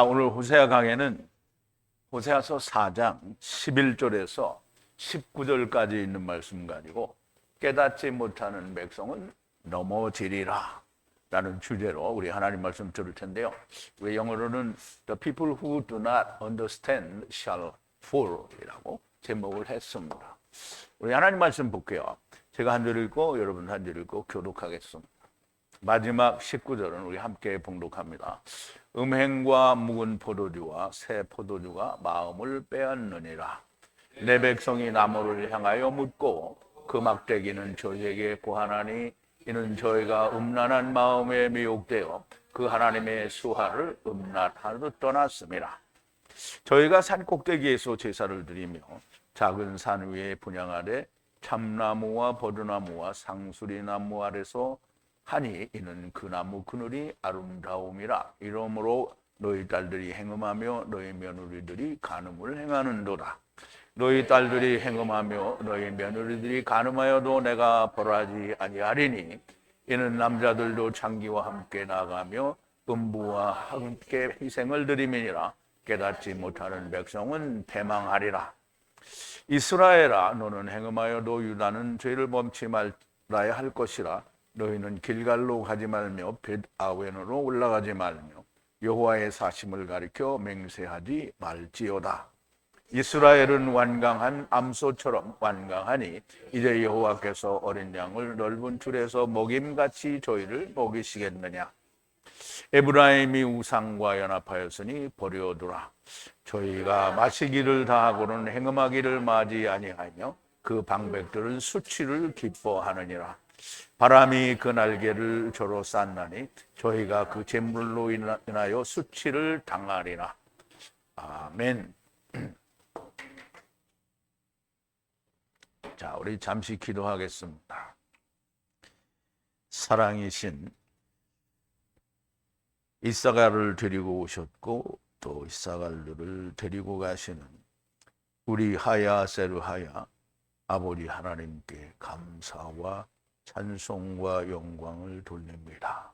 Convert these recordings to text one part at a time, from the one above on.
오늘 호세아 강해는 호세아서 4장 11절에서 19절까지 있는 말씀 가지고 깨닫지 못하는 백성은 넘어지리라 라는 주제로 우리 하나님 말씀 들을 텐데요. 우리 영어로는 The people who do not understand shall fall 이라고 제목을 했습니다. 우리 하나님 말씀 볼게요. 제가 한 절 읽고 여러분 한 절 읽고 교독하겠습니다. 마지막 19절은 우리 함께 봉독합니다. 음행과 묵은 포도주와 새 포도주가 마음을 빼앗느니라. 내 백성이 나무를 향하여 묻고 그 막대기는 저희에게 고하나니 이는 저희가 음란한 마음에 미혹되어 그 하나님의 수하를 음란하러 떠났습니다. 저희가 산 꼭대기에서 제사를 드리며 작은 산 위에 분향 아래 참나무와 버드나무와 상수리나무 아래서 하니 이는 그 나무 그늘이 아름다움이라. 이러므로 너희 딸들이 행음하며 너희 며느리들이 간음을 행하는도다. 너희 딸들이 행음하며 너희 며느리들이 간음하여도 내가 벌하지 아니하리니 이는 남자들도 장기와 함께 나가며 음부와 함께 희생을 드림이니라. 깨닫지 못하는 백성은 패망하리라. 이스라엘아, 너는 행음하여도 유다는 죄를 범치 말아야 할 것이라. 너희는 길갈로 가지 말며 벳아웬으로 올라가지 말며 여호와의 사심을 가리켜 맹세하지 말지어다. 이스라엘은 완강한 암소처럼 완강하니 이제 여호와께서 어린 양을 넓은 틀에서 먹임같이 저희를 먹이시겠느냐. 에브라임이 우상과 연합하였으니 버려두라. 저희가 마시기를 다하고는 행음하기를 마지 아니하며 그 방백들은 수치를 기뻐하느니라. 바람이 그 날개를 저로 쌌나니 저희가 그 재물로 인하여 수치를 당하리라. 아멘. 자, 우리 잠시 기도하겠습니다. 사랑이신 이사가를 데리고 오셨고 또 이사갈들을 데리고 가시는 우리 하야 세르하야 아버지 하나님께 감사와 찬송과 영광을 돌립니다.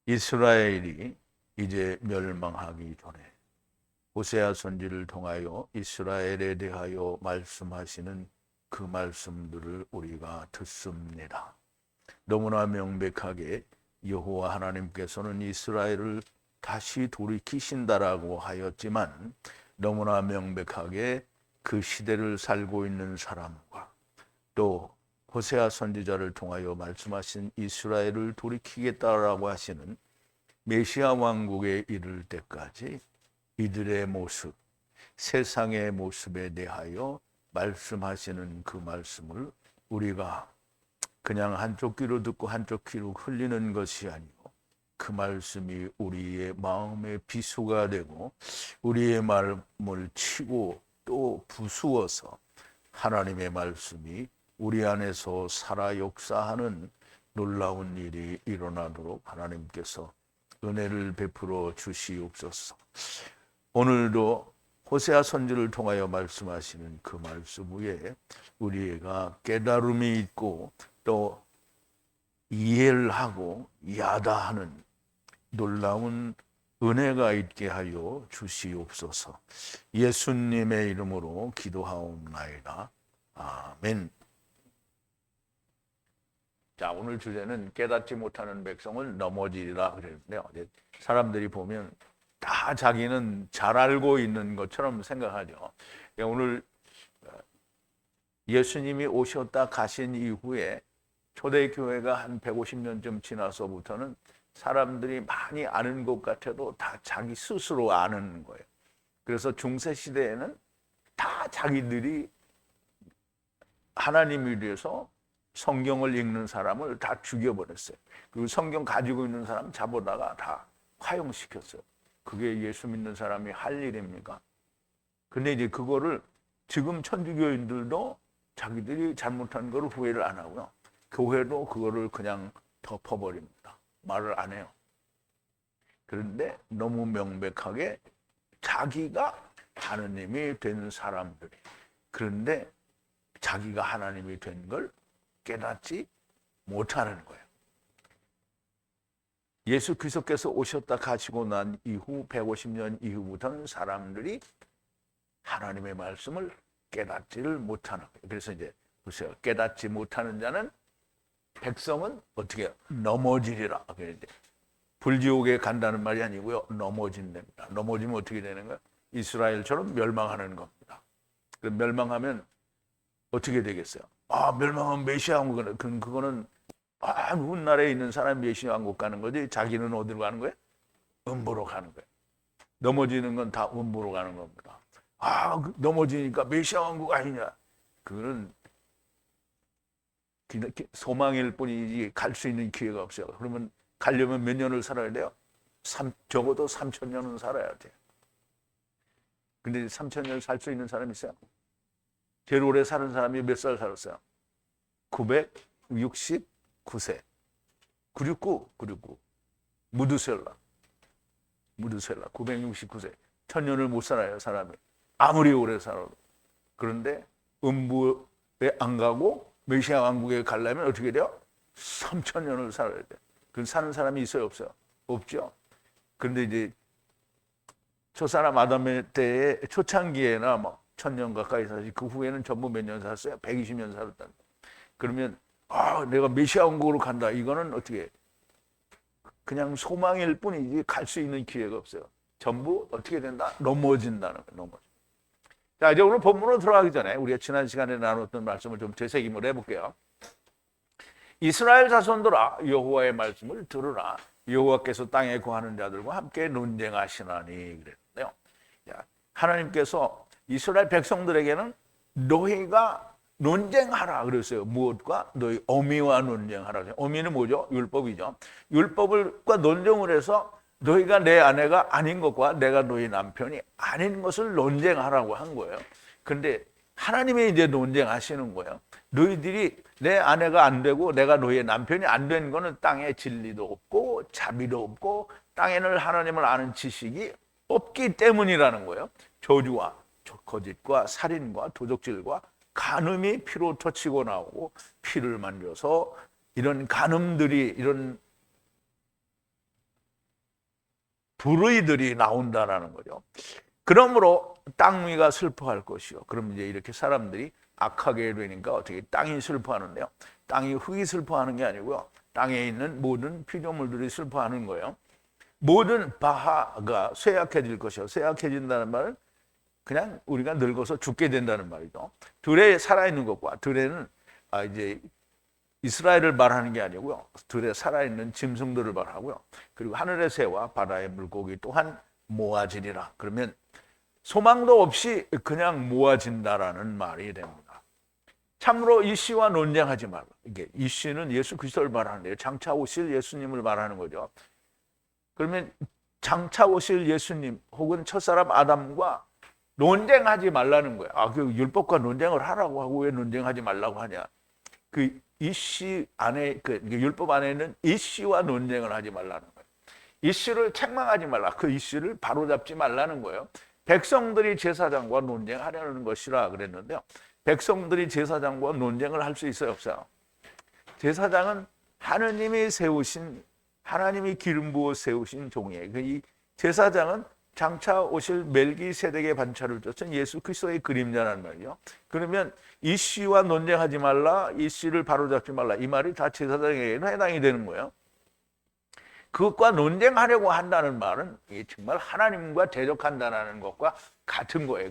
이스라엘이 이제 멸망하기 전에 호세아 선지를 통하여 이스라엘에 대하여 말씀하시는 그 말씀들을 우리가 듣습니다. 너무나 명백하게 여호와 하나님께서는 이스라엘을 다시 돌이키신다라고 하였지만 너무나 명백하게 그 시대를 살고 있는 사람과 또 호세아 선지자를 통하여 말씀하신 이스라엘을 돌이키겠다라고 하시는 메시아 왕국에 이를 때까지 이들의 모습, 세상의 모습에 대하여 말씀하시는 그 말씀을 우리가 그냥 한쪽 귀로 듣고 한쪽 귀로 흘리는 것이 아니고 그 말씀이 우리의 마음의 비수가 되고 우리의 마음을 치고 또 부수어서 하나님의 말씀이 우리 안에서 살아 역사하는 놀라운 일이 일어나도록 하나님께서 은혜를 베풀어 주시옵소서. 오늘도 호세아 선지를 통하여 말씀하시는 그 말씀 위에 우리가 깨달음이 있고 또 이해를 하고 야다하는 놀라운 은혜가 있게 하여 주시옵소서. 예수님의 이름으로 기도하옵나이다. 아멘. 자, 오늘 주제는 깨닫지 못하는 백성은 넘어지리라 그랬는데요. 사람들이 보면 다 자기는 잘 알고 있는 것처럼 생각하죠. 오늘 예수님이 오셨다 가신 이후에 초대교회가 한 150년쯤 지나서부터는 사람들이 많이 아는 것 같아도 다 자기 스스로 아는 거예요. 그래서 중세시대에는 다 자기들이 하나님을 위해서 성경을 읽는 사람을 다 죽여버렸어요. 그리고 성경 가지고 있는 사람 잡아다가 다 화형시켰어요. 그게 예수 믿는 사람이 할 일입니까? 근데 이제 그거를 지금 천주교인들도 자기들이 잘못한 걸 후회를 안 하고요. 교회도 그거를 그냥 덮어버립니다. 말을 안 해요. 그런데 너무 명백하게 자기가 하나님이 된 사람들이, 그런데 자기가 하나님이 된 걸 깨닫지 못하는 거예요. 예수 그리스도께서 오셨다 가시고 난 이후 150년 이후부터는 사람들이 하나님의 말씀을 깨닫지를 못하는 거예요. 그래서 이제 보세요. 깨닫지 못하는 자는 백성은 어떻게 해요? 넘어지리라. 불지옥에 간다는 말이 아니고요. 넘어진답니다. 넘어지면 어떻게 되는 거예요? 이스라엘처럼 멸망하는 겁니다. 그럼 멸망하면 어떻게 되겠어요? 멸망하면 메시아 왕국 그거는 훗날에 있는 사람이 메시아 왕국 가는 거지 자기는 어디로 가는 거예요? 음부로 가는 거예요. 넘어지는 건 다 음부로 가는 겁니다. 넘어지니까 메시아 왕국 아니냐? 그거는 소망일 뿐이지 갈 수 있는 기회가 없어요. 그러면 가려면 몇 년을 살아야 돼요? 적어도 3,000년은 살아야 돼요. 근데 3,000년 살 수 있는 사람이 있어요? 제일 오래 사는 사람이 몇 살 살았어요? 969세. 969. 무드셀라 969세. 1,000년을 못 살아요, 사람이. 아무리 오래 살아도. 그런데 음부에 안 가고 메시아 왕국에 가려면 어떻게 돼요? 3,000년을 살아야 돼. 그 사는 사람이 있어요, 없어요? 없죠. 그런데 이제 초사람 아담의 때에 초창기에나 막 1,000년 가까이 살지 그 후에는 전부 몇 년 살았어요? 120년 살았다. 그러면 내가 메시아 왕국으로 간다. 이거는 어떻게 그냥 소망일 뿐이지 갈 수 있는 기회가 없어요. 전부 어떻게 된다? 넘어진다는 거예요. 자, 이제 오늘 본문으로 들어가기 전에 우리가 지난 시간에 나눴던 말씀을 좀 되새김을 해볼게요. 이스라엘 자손들아 여호와의 말씀을 들으라. 여호와께서 땅에 거하는 자들과 함께 논쟁하시나니 그랬는데요. 하나님께서 이스라엘 백성들에게는 너희가 논쟁하라 그랬어요. 무엇과? 너희 어미와 논쟁하라. 어미는 뭐죠? 율법이죠. 율법과 논쟁을 해서 너희가 내 아내가 아닌 것과 내가 너희 남편이 아닌 것을 논쟁하라고 한 거예요. 그런데 하나님이 이제 논쟁하시는 거예요. 너희들이 내 아내가 안 되고 내가 너희의 남편이 안 되는 거는 땅에 진리도 없고 자비도 없고 땅에는 하나님을 아는 지식이 없기 때문이라는 거예요. 저주와 거짓과 살인과 도적질과 간음이 피로 터치고 나오고 피를 만져서 이런 간음들이 이런 불의들이 나온다라는 거죠. 그러므로 땅 위가 슬퍼할 것이요. 그럼 이제 이렇게 사람들이 악하게 되니까 어떻게 땅이 슬퍼하는데요. 땅이 흙이 슬퍼하는 게 아니고요. 땅에 있는 모든 피조물들이 슬퍼하는 거예요. 모든 바하가 쇠약해질 것이요. 쇠약해진다는 말은 그냥 우리가 늙어서 죽게 된다는 말이죠. 들에 살아있는 것과 들에는 이제 이스라엘을 말하는 게 아니고요. 들에 살아있는 짐승들을 말하고요. 그리고 하늘의 새와 바다의 물고기 또한 모아지리라. 그러면 소망도 없이 그냥 모아진다라는 말이 됩니다. 참으로 이 씨와 논쟁하지 말라. 이게 이 씨는 예수 그리스도를 말하는데요. 장차 오실 예수님을 말하는 거죠. 그러면 장차 오실 예수님 혹은 첫사람 아담과 논쟁하지 말라는 거예요. 그 율법과 논쟁을 하라고 하고 왜 논쟁하지 말라고 하냐? 그 이 씨 안에 율법 안에는 이 씨와 논쟁을 하지 말라는 거예요. 이 씨를 책망하지 말라. 그 이 씨를 바로잡지 말라는 거예요. 백성들이 제사장과 논쟁하려는 것이라 그랬는데요. 백성들이 제사장과 논쟁을 할 수 있어요, 없어요? 제사장은 하느님이 세우신 하나님이 기름 부어 세우신 종이에요. 이 제사장은 장차 오실 멜기세덱의 반차를 쫓은 예수 그리스도의 그림자라는 말이죠. 그러면 이 씨와 논쟁하지 말라, 이 씨를 바로잡지 말라, 이 말이 다 제사장에게는 해당이 되는 거예요. 그것과 논쟁하려고 한다는 말은 정말 하나님과 대적한다는 것과 같은 거예요.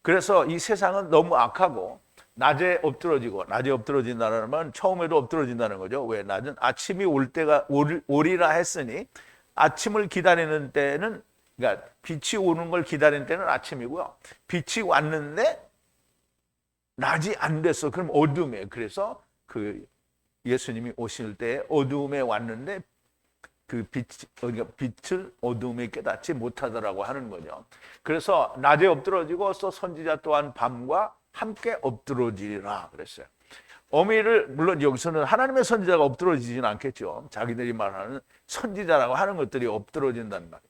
그래서 이 세상은 너무 악하고 낮에 엎드러진다는 말은 처음에도 엎드러진다는 거죠. 왜? 낮은 아침이 올 때가 오리라 했으니 아침을 기다리는 때는 그러니까 빛이 오는 걸 기다리는 때는 아침이고요. 빛이 왔는데 낮이 안 됐어. 그럼 어둠에. 그래서 그 예수님이 오실 때 어둠에 왔는데 그 그러니까 빛을 어둠에 깨닫지 못하더라고 하는 거죠. 그래서 낮에 엎드러지고 또 선지자 또한 밤과 함께 엎드러지리라 그랬어요. 어미를 물론 여기서는 하나님의 선지자가 엎드러지진 않겠죠. 자기들이 말하는 선지자라고 하는 것들이 엎드러진다는 말이에요.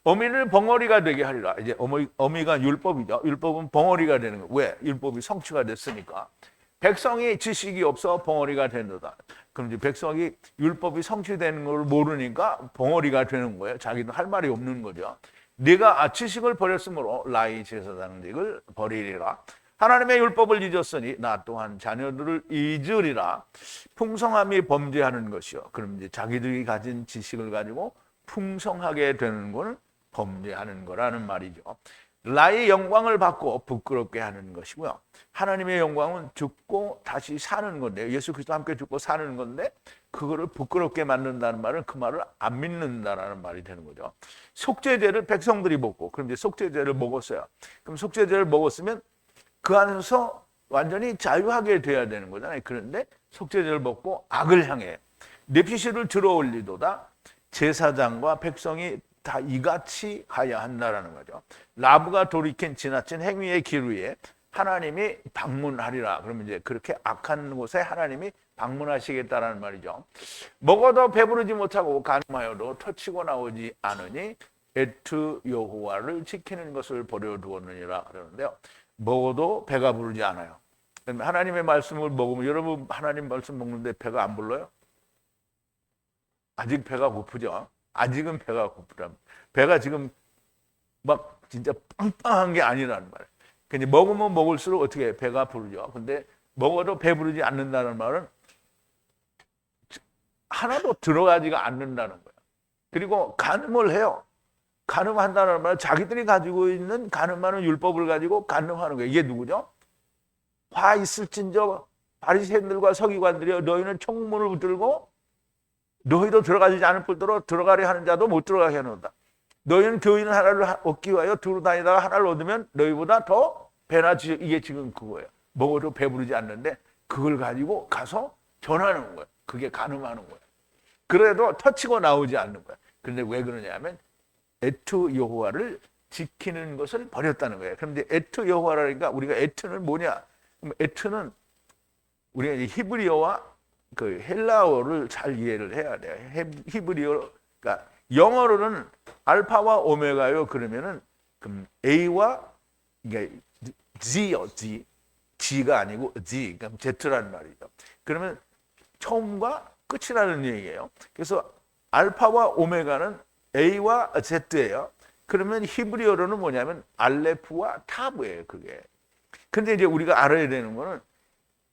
어미를 벙어리가 되게 하리라. 이제 어미가 율법이죠. 율법은 벙어리가 되는 거예요. 왜? 율법이 성취가 됐으니까. 백성이 지식이 없어 벙어리가 된다. 그럼 이제 백성이 율법이 성취되는 걸 모르니까 벙어리가 되는 거예요. 자기도 할 말이 없는 거죠. 네가 지식을 버렸으므로 라이 제사장직을 버리리라. 하나님의 율법을 잊었으니 나 또한 자녀들을 잊으리라. 풍성함이 범죄하는 것이요. 그럼 이제 자기들이 가진 지식을 가지고 풍성하게 되는 건 범죄하는 거라는 말이죠. 라의 영광을 받고 부끄럽게 하는 것이고요. 하나님의 영광은 죽고 다시 사는 건데, 예수 그리스도와 함께 죽고 사는 건데 그거를 부끄럽게 만든다는 말은 그 말을 안 믿는다라는 말이 되는 거죠. 속죄제를 백성들이 먹고, 그럼 이제 속죄제를 먹었어요. 그럼 속죄제를 먹었으면 그 안에서 완전히 자유하게 돼야 되는 거잖아요. 그런데 속죄제를 먹고 악을 향해 lep시시를 들어올리도다. 제사장과 백성이 다 이같이 가야 한다라는 거죠. 라브가 돌이킨 지나친 행위의 기류에 하나님이 방문하리라. 그러면 이제 그렇게 악한 곳에 하나님이 방문하시겠다라는 말이죠. 먹어도 배부르지 못하고 가늠하여도 터치고 나오지 않으니 에트 여호와를 지키는 것을 버려두었느니라 그러는데요. 먹어도 배가 부르지 않아요. 하나님의 말씀을 먹으면, 여러분 하나님 말씀 먹는데 배가 안 불러요? 아직 배가 고프죠. 아직은 배가 고프다. 배가 지금 막 진짜 빵빵한 게 아니라는 말이에요. 근데 먹으면 먹을수록 어떻게 배가 부르죠. 근데 먹어도 배부르지 않는다는 말은 하나도 들어가지가 않는다는 거예요. 그리고 간음을 해요. 간음한다는 말은 자기들이 가지고 있는 간음하는 율법을 가지고 간음하는 거예요. 이게 누구죠? 화 있을진저 바리새인들과 서기관들이여, 너희는 총문을 붙들고 너희도 들어가지 않을 뿐더러 들어가려 하는 자도 못 들어가게 해놓는다. 너희는 교인 하나를 얻기 위하여 두루 다니다가 하나를 얻으면 너희보다 더 배나 지, 이게 지금 그거예요. 먹어도 배부르지 않는데 그걸 가지고 가서 전하는 거예요. 그게 간음하는 거예요. 그래도 터치고 나오지 않는 거예요. 그런데 왜 그러냐면 에트 여호와를 지키는 것을 버렸다는 거예요. 그런데 에트 여호와라니까 우리가 에트는 뭐냐? 에트는 우리가 히브리어와 그 헬라어를 잘 이해를 해야 돼요. 히브리어, 그러니까 영어로는 알파와 오메가요. 그러면은 A와 이게 G요, G. G가 아니고 G, 그러니까 Z라는 말이죠. 그러면 처음과 끝이라는 얘기예요. 그래서 알파와 오메가는 A와 Z예요. 그러면 히브리어로는 뭐냐면 알레프와 타브예요, 그게. 근데 이제 우리가 알아야 되는 거는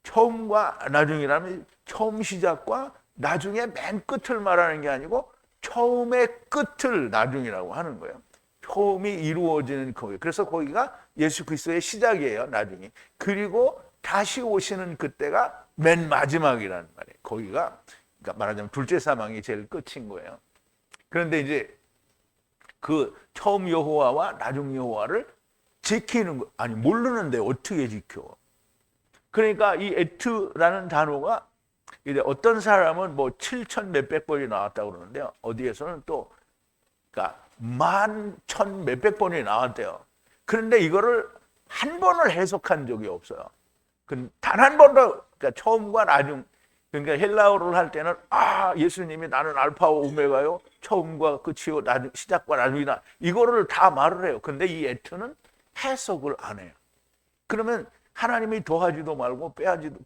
처음과 나중이라면 처음 시작과 나중에 맨 끝을 말하는 게 아니고 처음의 끝을 나중이라고 하는 거예요. 처음이 이루어지는 거예요. 그래서 거기가 예수 그리스도의 시작이에요, 나중에. 그리고 다시 오시는 그때가 맨 마지막이라는 말이에요. 거기가 그러니까 말하자면 둘째 사망이 제일 끝인 거예요. 그런데 이제 그 처음 여호와와 나중 여호와를 지키는 거, 아니 모르는데 어떻게 지켜? 그러니까 이 에트라는 단어가 이제 어떤 사람은 뭐 7천 몇백 번이 나왔다고 그러는데요. 어디에서는 또 그러니까 11,000 몇백 번이 나왔대요. 그런데 이거를 한 번을 해석한 적이 없어요. 단 한 번도, 그러니까 처음과 나중, 그러니까 헬라어를 할 때는 예수님이 나는 알파와 오메가요, 처음과 끝이요, 나중, 시작과 나중이다, 이거를 다 말을 해요. 근데 이 에트는 해석을 안 해요. 그러면 하나님이 더하지도 말고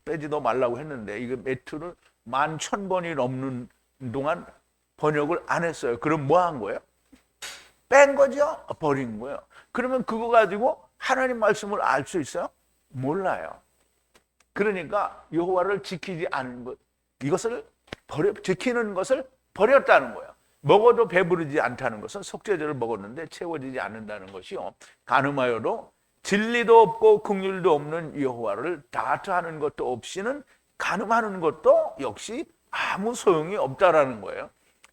빼지도 말라고 했는데 이거 에트를 11,000번이 넘는 동안 번역을 안 했어요. 그럼 뭐 한 거예요? 뺀 거죠? 버린 거예요. 그러면 그거 가지고 하나님 말씀을 알 수 있어요? 몰라요. 그러니까 여호와를 지키지 않은 것, 이것을 지키는 것을 버렸다는 거예요. 먹어도 배부르지 않다는 것은 속죄제를 먹었는데 채워지지 않는다는 것이요. 간음하여도 진리도 없고 긍휼도 없는 여호와를 다투하는 것도 없이는 간음하는 것도 역시 아무 소용이 없다라는 거예요.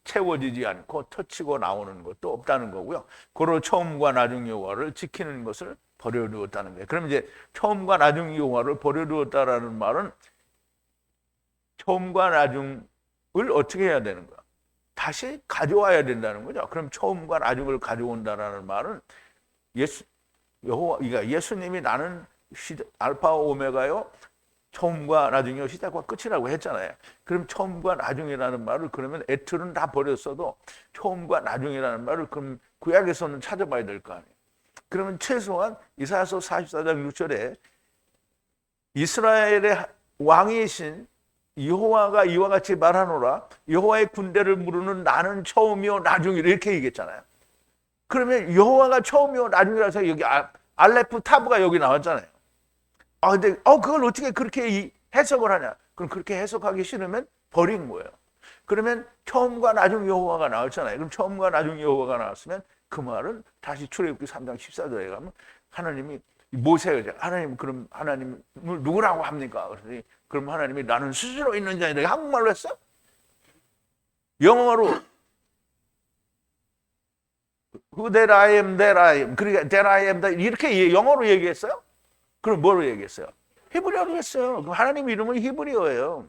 채워지지 않고 터치고 나오는 것도 없다는 거고요. 고로 처음과 나중 여호와를 지키는 것을 버려두었다는 거예요. 그럼 이제 처음과 나중 여호와를 버려두었다라는 말은 처음과 나중을 어떻게 해야 되는 거야? 다시 가져와야 된다는 거죠. 그럼 처음과 나중을 가져온다라는 말은 그러니까 예수님이 나는 알파와 오메가요, 처음과 나중이요, 시작과 끝이라고 했잖아요. 그럼 처음과 나중이라는 말을 그러면 에트는 다 버렸어도 처음과 나중이라는 말을 그럼 구약에서는 찾아봐야 될 거 아니에요. 그러면 최소한 이사야서 44장 6절에 이스라엘의 왕이신 여호와가 이와 같이 말하노라. 여호와의 군대를 부르는 나는 처음이요 나중이라 이렇게 얘기했잖아요. 그러면 여호와가 처음이요 나중이라서 여기 알레프 타브가 여기 나왔잖아요. 근데 그걸 어떻게 그렇게 해석을 하냐? 그럼 그렇게 해석하기 싫으면 버린 거예요. 그러면 처음과 나중 여호와가 나왔잖아요. 그럼 처음과 나중 여호와가 나왔으면 그 말은 다시 출애굽기 3장 14절에 가면 하나님이 모세가 하나님 그럼 하나님을 누구라고 합니까? 그랬더니 그럼 하나님이 나는 스스로 있는 자이다. 한국말로 했어? 영어로 Who that I am, that I am. 그러니까 that I am, that 이렇게 영어로 얘기했어요? 그럼 뭐로 얘기했어요? 히브리어로 했어요. 그럼 하나님 이름은 히브리어예요.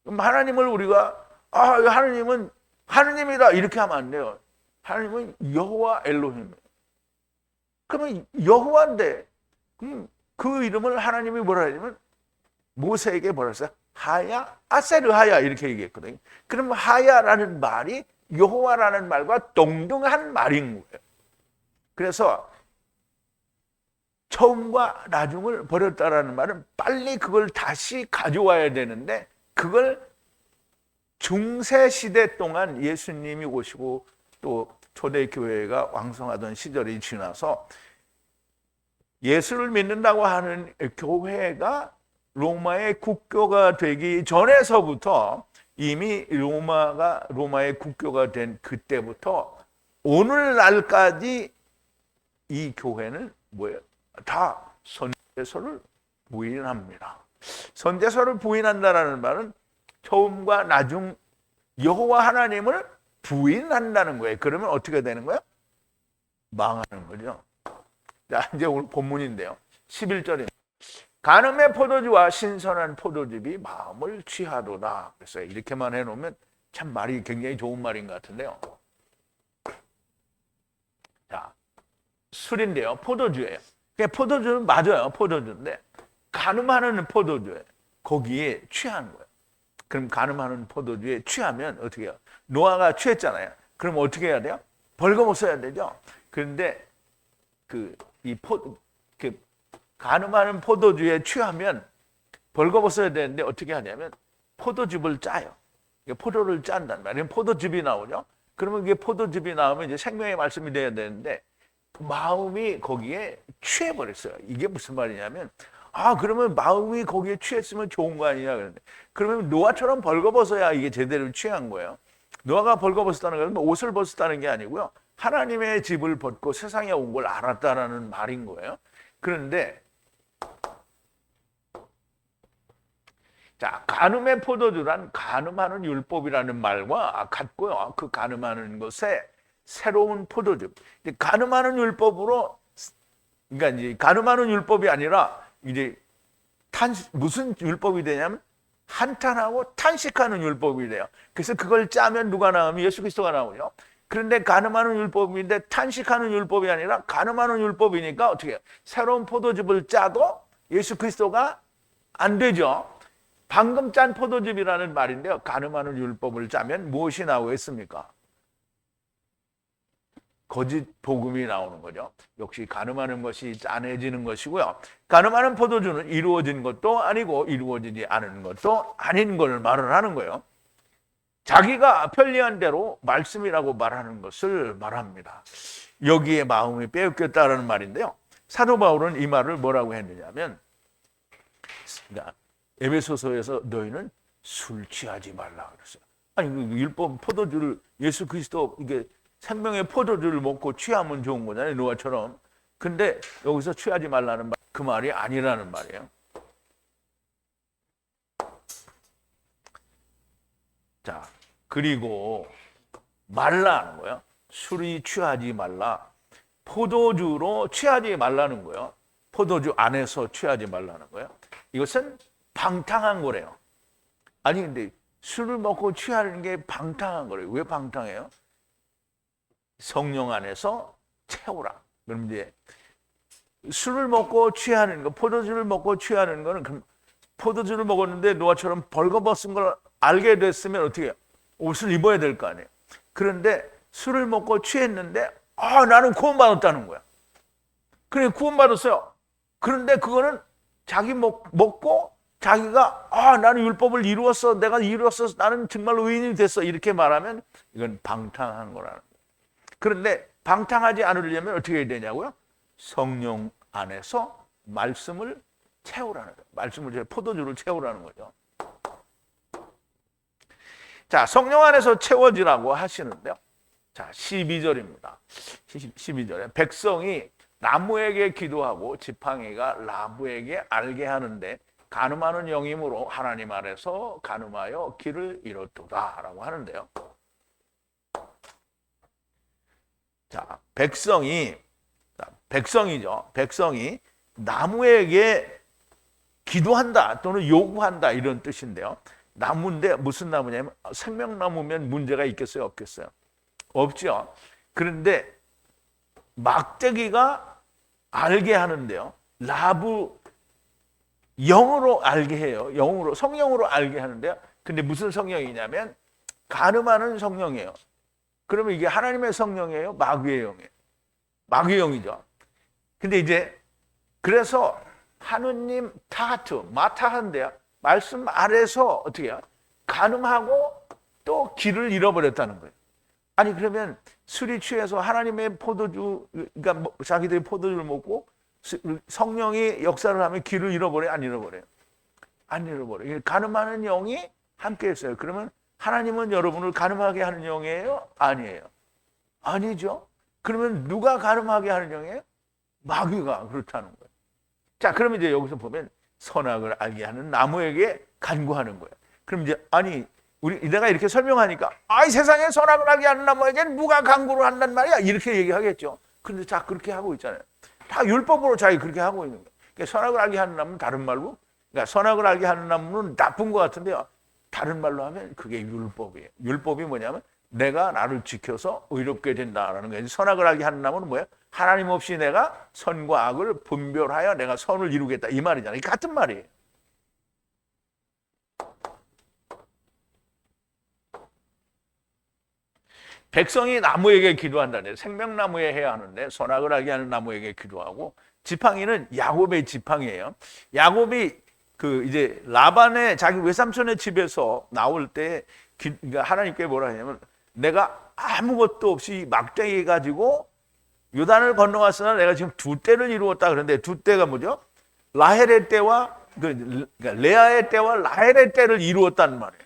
그럼 하나님을 우리가 하나님은 하나님이다 이렇게 하면 안 돼요. 하나님은 여호와 엘로힘. 그러면 여호와인데 그 이름을 하나님이 뭐라 하냐면 모세에게 뭐라 했어요? 하야 아세르하야 이렇게 얘기했거든요. 그럼 하야라는 말이 여호와라는 말과 동등한 말인 거예요. 그래서 처음과 나중을 버렸다라는 말은 빨리 그걸 다시 가져와야 되는데 그걸 중세 시대 동안 예수님이 오시고 또 초대교회가 왕성하던 시절이 지나서 예수를 믿는다고 하는 교회가 로마의 국교가 되기 전에서부터 이미 로마의 국교가 된 그때부터 오늘날까지 이 교회는 뭐예요? 다 선제서를 부인합니다. 선제서를 부인한다는 말은 처음과 나중 여호와 하나님을 부인한다는 거예요. 그러면 어떻게 되는 거예요? 망하는 거죠. 자, 이제 오늘 본문인데요. 11절입니다. 간음의 포도주와 신선한 포도즙이 마음을 취하도다. 그래서 이렇게만 해놓으면 참 말이 굉장히 좋은 말인 것 같은데요. 자, 술인데요. 포도주예요. 포도주는 맞아요. 포도주인데 간음하는 포도주에 거기에 취하는 거예요. 그럼 간음하는 포도주에 취하면 어떻게 해요? 노아가 취했잖아요. 그럼 어떻게 해야 돼요? 벌거벗어야 되죠. 그런데 간음하는 포도주에 취하면 벌거벗어야 되는데 어떻게 하냐면 포도즙을 짜요. 포도를 짠단 말이에요. 포도즙이 나오죠. 그러면 이게 포도즙이 나오면 이제 생명의 말씀이 돼야 되는데 마음이 거기에 취해버렸어요. 이게 무슨 말이냐면 그러면 마음이 거기에 취했으면 좋은 거 아니냐 그러는데 그러면 노아처럼 벌거벗어야 이게 제대로 취한 거예요. 노아가 벌거벗었다는 건 옷을 벗었다는 게 아니고요. 하나님의 집을 벗고 세상에 온 걸 알았다라는 말인 거예요. 그런데 자, 간음의 포도주란 간음하는 율법이라는 말과 같고요. 그 간음하는 것에 새로운 포도즙. 간음하는 율법으로 그러니까 이제 간음하는 율법이 아니라 이제 무슨 율법이 되냐면 한탄하고 탄식하는 율법이 돼요. 그래서 그걸 짜면 누가 나오면 예수 그리스도가 나오죠. 그런데 간음하는 율법인데 탄식하는 율법이 아니라 간음하는 율법이니까 어떻게 해요? 새로운 포도즙을 짜도 예수 그리스도가 안 되죠. 방금 짠 포도즙이라는 말인데요. 간음하는 율법을 짜면 무엇이 나오겠습니까? 거짓 복음이 나오는 거죠. 역시 간음하는 것이 짠해지는 것이고요. 간음하는 포도주는 이루어진 것도 아니고 이루어지지 않은 것도 아닌 걸 말을 하는 거예요. 자기가 편리한 대로 말씀이라고 말하는 것을 말합니다. 여기에 마음이 빼앗겼다는 말인데요. 사도 바울은 이 말을 뭐라고 했느냐면 에베소서에서 너희는 술 취하지 말라 그랬어요. 아니 율법 포도주를 예수 그리스도 이게 생명의 포도주를 먹고 취하면 좋은 거잖아요. 노아처럼. 근데 여기서 취하지 말라는 말, 그 말이 아니라는 말이에요. 자, 그리고 말라는 거예요. 술이 취하지 말라. 포도주로 취하지 말라는 거예요. 포도주 안에서 취하지 말라는 거예요. 이것은 방탕한 거래요. 아니 근데 술을 먹고 취하는 게 방탕한 거래요. 왜 방탕해요? 성령 안에서 채우라. 그럼 이제 술을 먹고 취하는 거, 포도주를 먹고 취하는 거는 그럼 포도주를 먹었는데 노아처럼 벌거벗은 걸 알게 됐으면 어떻게 해요? 옷을 입어야 될 거 아니에요. 그런데 술을 먹고 취했는데 나는 구원받았다는 거야. 그래 구원받았어요. 그런데 그거는 자기 먹고 자기가 나는 율법을 이루었어, 내가 이루었어, 나는 정말 의인이 됐어 이렇게 말하면 이건 방탕한 거라는 거예요. 그런데 방탕하지 않으려면 어떻게 해야 되냐고요? 성령 안에서 말씀을 채우라는 거예요. 말씀을 포도주를 채우라는 거죠. 자, 성령 안에서 채워지라고 하시는데요. 자, 12절입니다. 12절에 백성이 나무에게 기도하고 지팡이가 나무에게 알게 하는데 간음하는 영이므로 하나님 아래서 간음하여 길을 잃었도다 라고 하는데요. 자, 백성이죠. 백성이 나무에게 기도한다 또는 요구한다 이런 뜻인데요. 나무인데 무슨 나무냐면 생명나무면 문제가 있겠어요, 없겠어요? 없죠. 그런데 막대기가 알게 하는데요. 라부 영으로 알게 해요. 영으로, 성령으로 알게 하는데요. 근데 무슨 성령이냐면 간음하는 성령이에요. 그러면 이게 하나님의 성령이에요? 마귀의 영이에요? 마귀의 영이죠. 근데 이제 그래서 하느님 마타한데요. 말씀 아래서 어떻게 해요? 간음하고 또 길을 잃어버렸다는 거예요. 아니 그러면 술이 취해서 하나님의 포도주, 그러니까 자기들이 포도주를 먹고 성령이 역사를 하면 길을 잃어버려요? 안 잃어버려요? 안 잃어버려요. 간음하는 영이 함께 있어요. 그러면 하나님은 여러분을 간음하게 하는 영이에요? 아니에요? 아니죠. 그러면 누가 간음하게 하는 영이에요? 마귀가 그렇다는 거예요. 자, 그러면 이제 여기서 보면 선악을 알게 하는 나무에게 간구하는 거예요. 그럼 이제 내가 이렇게 설명하니까 이 세상에 선악을 알게 하는 나무에게 누가 간구를 한단 말이야? 이렇게 얘기하겠죠. 그런데 자 그렇게 하고 있잖아요. 다 율법으로 자기 그렇게 하고 있는 거예요. 그러니까 선악을 알게 하는 나무는 다른 말로, 그러니까 선악을 알게 하는 나무는 나쁜 것 같은데요. 다른 말로 하면 그게 율법이에요. 율법이 뭐냐면 내가 나를 지켜서 의롭게 된다라는 거예요. 선악을 알게 하는 나무는 뭐예요? 하나님 없이 내가 선과 악을 분별하여 내가 선을 이루겠다 이 말이잖아요. 같은 말이에요. 백성이 나무에게 기도한다네. 생명나무에 해야 하는데 선악을 알게 하는 나무에게 기도하고, 지팡이는 야곱의 지팡이에요. 야곱이 이제 라반의 자기 외삼촌의 집에서 나올 때 그러니까 하나님께 뭐라 하냐면 내가 아무것도 없이 막대기 가지고 요단을 건너갔으나 내가 지금 두 때를 이루었다. 그런데 두 때가 뭐죠? 라헬의 때와 그러니까 레아의 때와 라헬의 때를 이루었다는 말이에요.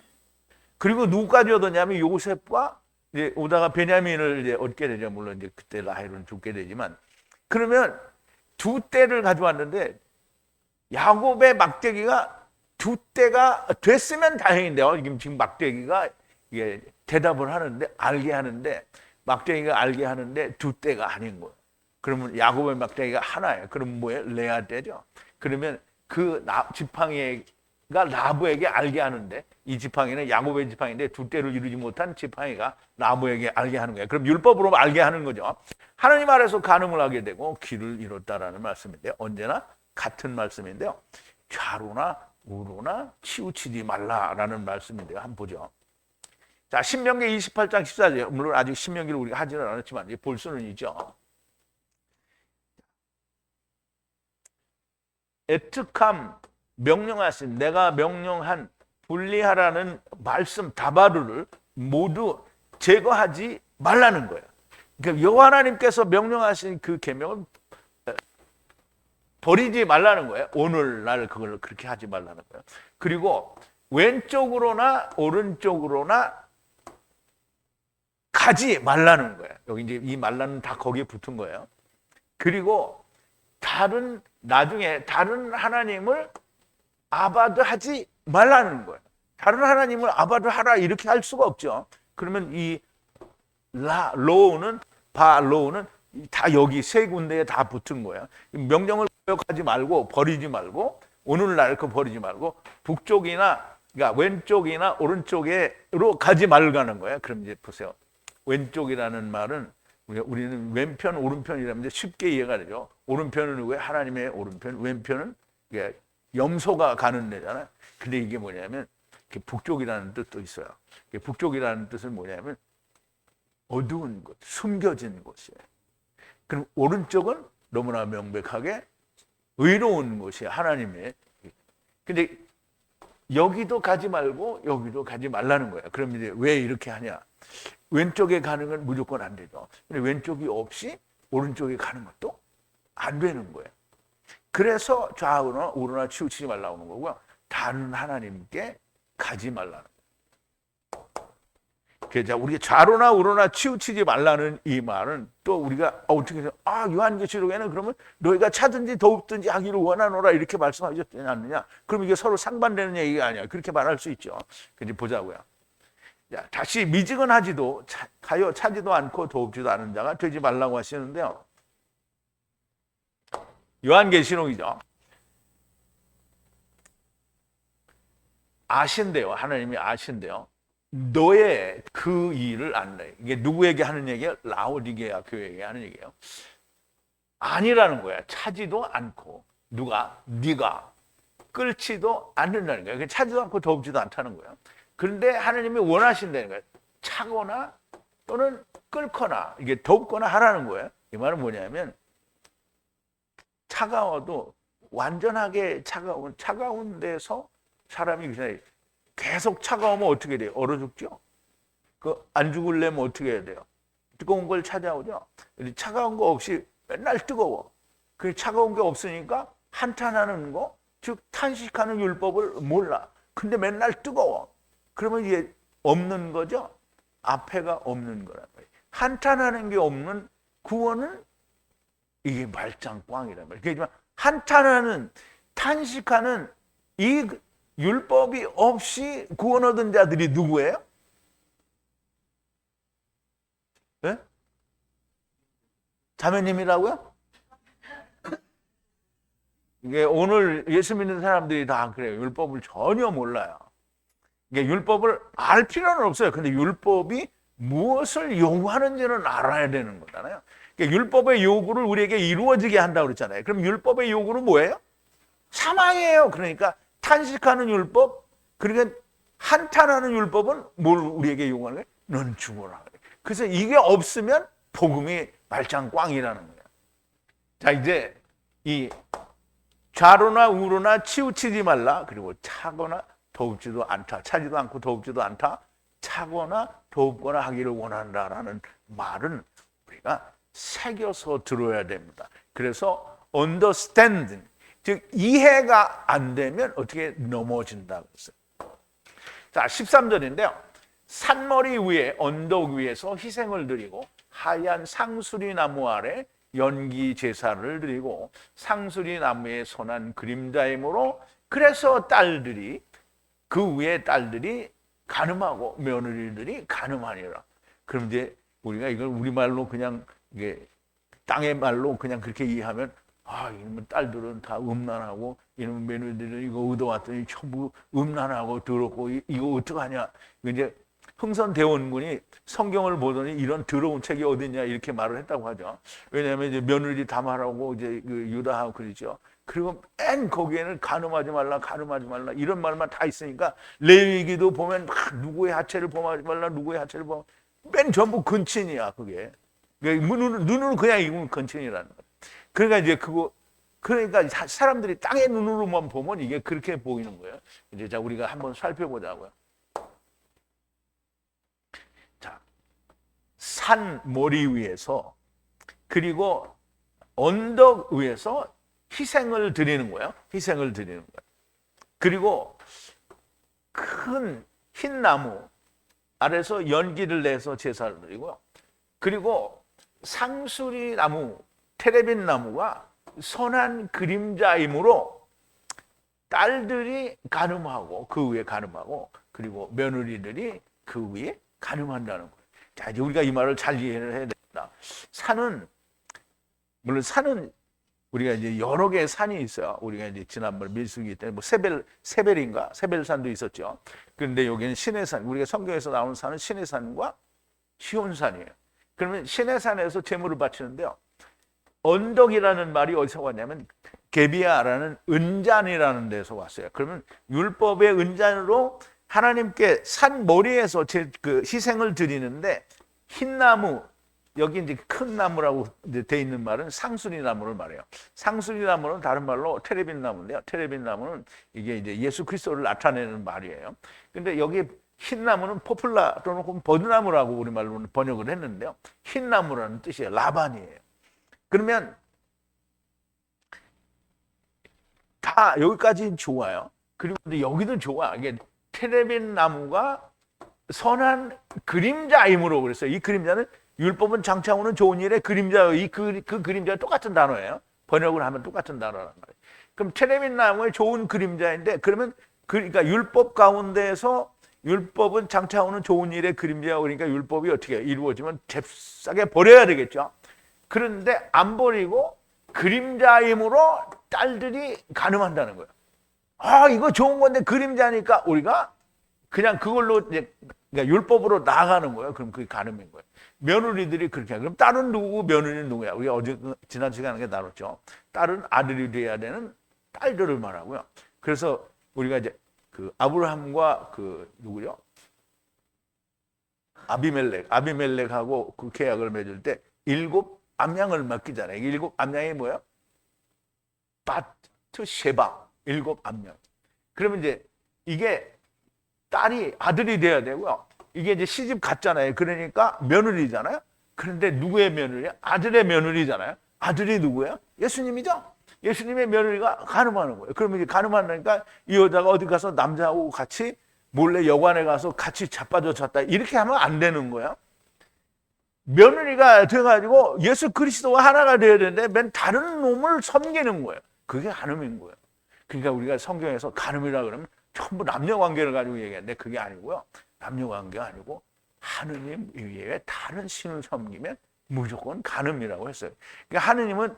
그리고 누구까지 얻었냐면 요셉과 이제 오다가 베냐민을 이제 얻게 되죠. 물론 이제 그때 라헬은 죽게 되지만, 그러면 두 때를 가져왔는데 야곱의 막대기가 두 때가 됐으면 다행인데요. 지금 막대기가 이게 대답을 하는데 알게 하는데 막대기가 알게 하는데 두 때가 아닌 거예요. 그러면 야곱의 막대기가 하나예요. 그럼 뭐예요? 레아 때죠. 그러면 그 지팡이가 라브에게 알게 하는데 이 지팡이는 야곱의 지팡이인데 두 때를 이루지 못한 지팡이가 라브에게 알게 하는 거예요. 그럼 율법으로 알게 하는 거죠. 하나님 아래서 간음을 하게 되고 길을 잃었다라는 말씀인데요. 언제나 같은 말씀인데요. 좌로나 우로나 치우치지 말라라는 말씀인데요. 한번 보죠. 자, 신명기 28장 14절. 물론 아직 신명기를 우리가 하지는 않았지만 볼 수는 있죠. 애특함 명령하신, 내가 명령한 분리하라는 말씀 다바르를 모두 제거하지 말라는 거예요. 그러니까 여호와 하나님께서 명령하신 그 계명을 버리지 말라는 거예요. 오늘날 그걸 그렇게 하지 말라는 거예요. 그리고 왼쪽으로나 오른쪽으로나 가지 말라는 거예요. 여기 이제 이 말라는 다 거기에 붙은 거예요. 그리고 나중에 다른 하나님을 아바드하지 말라는 거예요. 다른 하나님을 아바드하라 이렇게 할 수가 없죠. 그러면 이 로우는 다 여기 세 군데에 다 붙은 거예요. 명령을 거역하지 말고 버리지 말고, 오늘날 그 버리지 말고 북쪽이나 그러니까 왼쪽이나 오른쪽으로 가지 말라는 거예요. 그럼 이제 보세요. 왼쪽이라는 말은 우리는 왼편 오른편이라면 쉽게 이해가 되죠. 오른편은 왜 하나님의 오른편, 왼편은 염소가 가는 데잖아요. 근데 이게 뭐냐면 북쪽이라는 뜻도 있어요. 북쪽이라는 뜻은 뭐냐면 어두운 곳, 숨겨진 곳이에요. 그럼 오른쪽은 너무나 명백하게 의로운 곳이에요. 하나님의. 근데 여기도 가지 말고 여기도 가지 말라는 거예요. 그럼 이제 왜 이렇게 하냐? 왼쪽에 가는 건 무조건 안 되죠. 근데 왼쪽이 없이 오른쪽에 가는 것도 안 되는 거예요. 그래서 좌우나 우로나 치우치지 말라는 거고요. 다른 하나님께 가지 말라는 거예요. 그래서 우리가 좌로나 우로나 치우치지 말라는 이 말은 또 우리가 어떻게 해서 요한계시록에는 그러면 너희가 차든지 더웁든지 하기를 원하노라 이렇게 말씀하셨지 않느냐? 그럼 이게 서로 상반되는 얘기가 아니야. 그렇게 말할 수 있죠. 그래서 보자고요. 자, 다시 미지근하지도 가요 차지도 않고 더웁지도 않은 자가 되지 말라고 하시는데요. 요한계시록이죠. 아신대요. 하나님이 아신대요. 너의 그 일을 안다. 이게 누구에게 하는 얘기야? 라오디게아 교회에게 하는 얘기예요. 아니라는 거야. 차지도 않고 누가? 네가 끓지도 않는다는 거야. 차지도 않고 더웁지도 않다는 거야. 그런데 하나님이 원하신다는 거야. 차거나 또는 끓거나 이게 덥거나 하라는 거예요. 이 말은 뭐냐면 차가워도 완전하게 차가운 데서 사람이 계속 차가우면 어떻게 돼요? 얼어 죽죠? 안 죽으려면 어떻게 해야 돼요? 뜨거운 걸 찾아오죠? 차가운 거 없이 맨날 뜨거워. 그 차가운 게 없으니까 한탄하는 거, 즉 탄식하는 율법을 몰라. 근데 맨날 뜨거워. 그러면 이게 없는 거죠? 앞에가 없는 거란 말이에요. 한탄하는 게 없는 구원은 이게 말짱꽝이란 말이에요. 그러니까 한탄하는, 탄식하는 이 율법이 없이 구원 얻은 자들이 누구예요? 네? 자매님이라고요? 이게 오늘 예수 믿는 사람들이 다 그래요. 율법을 전혀 몰라요. 이게 율법을 알 필요는 없어요. 근데 율법이 무엇을 요구하는지는 알아야 되는 거잖아요. 그러니까 율법의 요구를 우리에게 이루어지게 한다고 그랬잖아요. 그럼 율법의 요구는 뭐예요? 사망이에요. 그러니까 탄식하는 율법, 그러니까 한탄하는 율법은 뭘 우리에게 요구하는 거예요? 넌 죽어라. 그래서 이게 없으면 복음이 말짱꽝이라는 거예요. 자, 이제 이 좌로나 우로나 치우치지 말라. 그리고 차거나 더웁지도 않다. 차지도 않고 더웁지도 않다. 차거나 더웁거나 하기를 원한다라는 말은 우리가 새겨서 들어야 됩니다. 그래서 understand, 즉 이해가 안 되면 어떻게 넘어진다고 했어요. 자, 13절인데요. 산머리 위에 언덕 위에서 희생을 드리고 하얀 상수리 나무 아래 연기 제사를 드리고 상수리 나무의 선한 그림자이므로 그래서 딸들이 그 위에 딸들이 간음하고 며느리들이 간음하니라. 그럼 이제 우리가 이걸 우리말로 그냥 이게 땅의 말로 그냥 그렇게 이해하면 이놈의 딸들은 다 음란하고 이놈의 며느리들은 이거 얻어왔더니 전부 음란하고 더럽고 이거 어떡하냐. 이제 흥선대원군이 성경을 보더니 이런 더러운 책이 어딨냐 이렇게 말을 했다고 하죠. 왜냐하면 이제 며느리 담하라고 이제 그 유다하고 그러죠. 그리고 맨 거기에는 간음하지 말라 이런 말만 다 있으니까 레위기도 보면 누구의 하체를 범하지 말라 누구의 하체를 범 맨 전부 근친이야 그게. 눈으로 그냥 이건 근친이라는 거야. 그러니까 이제 그러니까 사람들이 땅의 눈으로만 보면 이게 그렇게 보이는 거예요. 이제 자 우리가 한번 살펴보자고요. 자, 산 머리 위에서 그리고 언덕 위에서 희생을 드리는 거예요. 희생을 드리는 거예요. 그리고 큰 흰 나무 아래서 연기를 내서 제사를 드리고요. 그리고 상수리 나무, 테레빈 나무가 선한 그림자이므로 딸들이 간음하고 그 위에 간음하고 그리고 며느리들이 그 위에 간음한다는 거예요. 자, 이제 우리가 이 말을 잘 이해를 해야 됩니다. 물론 산은 우리가 이제 여러 개의 산이 있어요. 우리가 이제 지난번 밀수기 때 뭐 세벨산도 있었죠. 그런데 여기는 시내산, 우리가 성경에서 나오는 산은 시내산과 시온산이에요. 그러면 시내산에서 제물을 바치는데요. 언덕이라는 말이 어디서 왔냐면 게비아라는 은잔이라는 데서 왔어요. 그러면 율법의 은잔으로 하나님께 산 머리에서 그 희생을 드리는데 흰나무 여기 이제 큰 나무라고 돼 있는 말은 상수리 나무를 말해요. 상수리 나무는 다른 말로 테레빈 나무인데요. 테레빈 나무는 이게 이제 예수 그리스도를 나타내는 말이에요. 근데 여기 흰 나무는 포플라 또는 버드나무라고 우리말로 번역을 했는데요. 흰 나무라는 뜻이에요. 라반이에요. 그러면 다 여기까지 좋아요. 그리고 여기도 좋아. 이게 테레빈 나무가 선한 그림자이므로 그랬어요. 이 그림자는 율법은 장차오는 좋은 일의 그림자예요. 그 그림자가 똑같은 단어예요. 번역을 하면 똑같은 단어란 말이에요. 그럼 테레빈 나무의 좋은 그림자인데 그러면 그러니까 율법 가운데에서 율법은 장차오는 좋은 일의 그림자 그러니까 율법이 어떻게 이루어지면 잽싸게 버려야 되겠죠. 그런데 안 버리고 그림자이므로 딸들이 간음한다는 거예요. 아, 이거 좋은 건데 그림자니까 우리가 그냥 그걸로 이제 그러니까 율법으로 나아가는 거예요. 그럼 그게 간음인 거예요. 며느리들이 그렇게 하고 그럼 딸은 누구고 며느리는 누구야? 우리가 어제 지난 시간에 나눴죠. 딸은 아들이 돼야 되는 딸들을 말하고요. 그래서 우리가 이제 그 아브라함과 그 누구요? 아비멜렉하고 그 계약을 맺을 때 7 암양을 맡기잖아요. 7 암양이 뭐예요? 바트쉐바 7 암양. 그러면 이제 이게 딸이 아들이 돼야 되고요. 이게 이제 시집 갔잖아요. 그러니까 며느리잖아요. 그런데 누구의 며느리야? 아들의 며느리잖아요. 아들이 누구예요? 예수님이죠. 예수님의 며느리가 간음하는 거예요. 그러면 이제 간음하니까 이 여자가 어디 가서 남자하고 같이 몰래 여관에 가서 같이 자빠져 잤다. 이렇게 하면 안 되는 거예요. 며느리가 돼가지고 예수 그리스도와 하나가 되어야 되는데 맨 다른 놈을 섬기는 거예요. 그게 간음인 거예요. 그러니까 우리가 성경에서 간음이라 그러면 전부 남녀 관계를 가지고 얘기하는데 그게 아니고요. 남녀 관계가 아니고 하느님 위에 다른 신을 섬기면 무조건 간음이라고 했어요. 그러니까 하느님은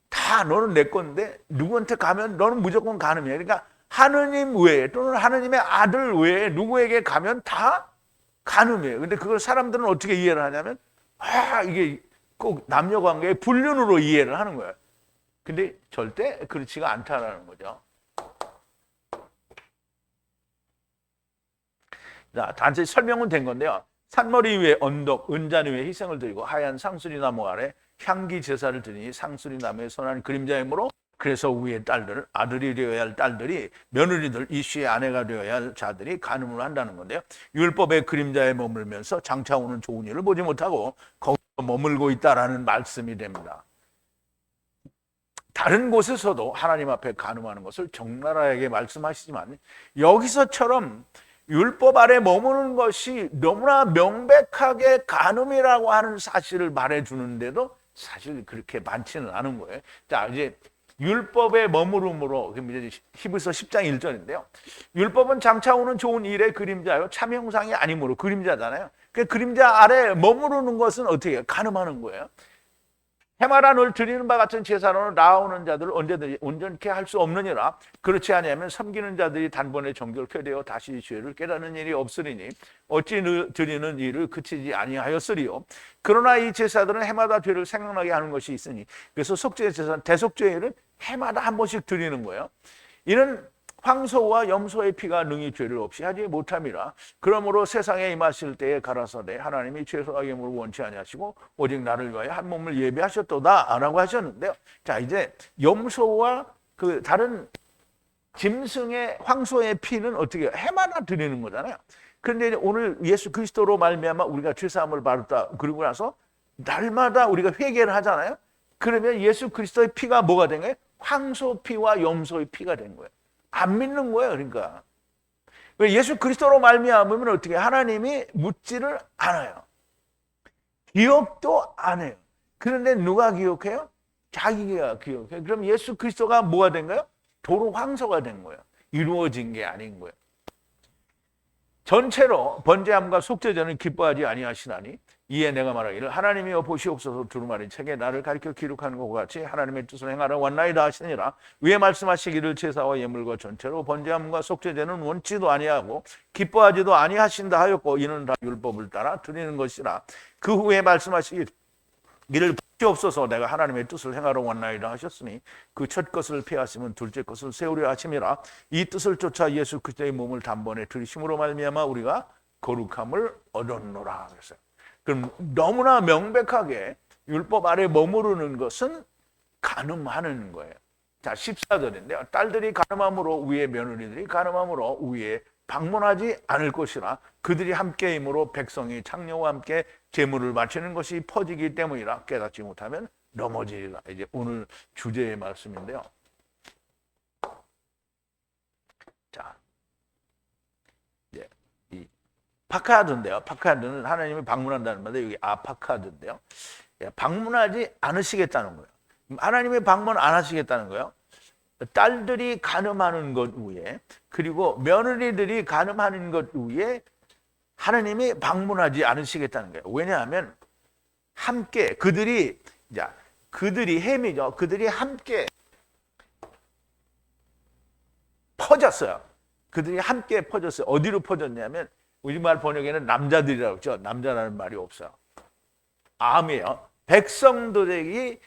다 너는 내 건데 누구한테 가면 너는 무조건 간음이야. 그러니까 하느님 외에 또는 하느님의 아들 외에 누구에게 가면 다 간음이에요. 근데 그걸 사람들은 어떻게 이해를 하냐면 이게 꼭 남녀 관계의 불륜으로 이해를 하는 거예요. 근데 절대 그렇지가 않다라는 거죠. 자, 단지 설명은 된 건데요. 산머리 위에 언덕, 은잔 위에 희생을 드리고 하얀 상수리 나무 아래 향기 제사를 드리니 상수리 나무의 선한 그림자이므로 그래서 위의 딸들, 아들이 되어야 할 딸들이 며느리들, 이씨의 아내가 되어야 할 자들이 간음을 한다는 건데요. 율법의 그림자에 머물면서 장차 오는 좋은 일을 보지 못하고 거기서 머물고 있다라는 말씀이 됩니다. 다른 곳에서도 하나님 앞에 간음하는 것을 적나라하게 말씀하시지만 여기서처럼 율법 아래 머무는 것이 너무나 명백하게 간음이라고 하는 사실을 말해주는데도 사실 그렇게 많지는 않은 거예요. 자, 이제 율법에 머무름으로 히브리서 10장 1절인데요. 율법은 장차 오는 좋은 일의 그림자요. 참 형상이 아니므로 그림자잖아요. 그 그림자 아래 머무르는 것은 어떻게 해요? 간음하는 거예요. 해마다 늘 드리는 바 같은 제사로는 나오는 자들을 언제든지 온전케 할 수 없느니라. 그렇지 아니하면 섬기는 자들이 단번에 정결케 되어 다시 죄를 깨닫는 일이 없으리니 어찌 드리는 일을 그치지 아니하였으리요. 그러나 이 제사들은 해마다 죄를 생각나게 하는 것이 있으니 그래서 속죄 제사, 대속죄일은 해마다 한 번씩 드리는 거예요. 이는 황소와 염소의 피가 능히 죄를 없이 하지 못함이라. 그러므로 세상에 임하실 때에 가라사대 하나님이 죄사함을 원치 아니하시고 오직 나를 위하여 한 몸을 예비하셨도다라고 하셨는데요. 자, 이제 염소와 그 다른 짐승의 황소의 피는 어떻게 해요? 해마다 드리는 거잖아요. 그런데 오늘 예수 그리스도로 말미암아 우리가 죄사함을 받았다. 그러고 나서 날마다 우리가 회개를 하잖아요. 그러면 예수 그리스도의 피가 뭐가 된 거예요? 황소 피와 염소의 피가 된 거예요. 안 믿는 거예요. 그러니까 예수 그리스도로 말미암으면 어떻게 하나님이 묻지를 않아요. 기억도 안 해요. 그런데 누가 기억해요? 자기가 기억해요. 그럼 예수 그리스도가 뭐가 된 거예요? 도로 황소가 된 거예요. 이루어진 게 아닌 거예요. 전체로 번제함과 속죄제는 기뻐하지 아니하시나니 이에 내가 말하기를 하나님이여 보시옵소서 두루마리 책에 나를 가르쳐 기록하는 것과 같이 하나님의 뜻을 행하러 왔나이다 하시니라. 위에 말씀하시기를 제사와 예물과 전체로 번제함과 속죄제는 원치도 아니하고 기뻐하지도 아니하신다 하였고 이는 다 율법을 따라 드리는 것이라. 그 후에 말씀하시기를 보시옵소서 내가 하나님의 뜻을 행하러 왔나이다 하셨으니 그 첫 것을 폐하시면 둘째 것을 세우려 하심이라. 이 뜻을 쫓아 예수 그리스도의 몸을 단번에 들이심으로 말미암아 우리가 거룩함을 얻었노라 그랬어요. 그럼 너무나 명백하게 율법 아래 머무르는 것은 간음하는 거예요. 자, 14절인데요. 딸들이 간음함으로 위에 며느리들이 간음함으로 위에 방문하지 않을 것이라 그들이 함께 임으로 백성이 창녀와 함께 제물을 바치는 것이 퍼지기 때문이라 깨닫지 못하면 넘어지리라. 이제 오늘 주제의 말씀인데요. 자, 이제 이 파카드인데요. 파카드는 하나님이 방문한다는 말인데 여기 아파카드인데요. 방문하지 않으시겠다는 거예요. 하나님이 방문 안 하시겠다는 거예요. 딸들이 간음하는 것 위에 그리고 며느리들이 간음하는 것 위에 하나님이 방문하지 않으시겠다는 거예요. 왜냐하면 함께 그들이 햄이죠. 그들이 함께 퍼졌어요. 그들이 함께 퍼졌어요. 어디로 퍼졌냐면 우리말 번역에는 남자들이라고 했죠. 남자라는 말이 없어요. 암이에요. 백성들에게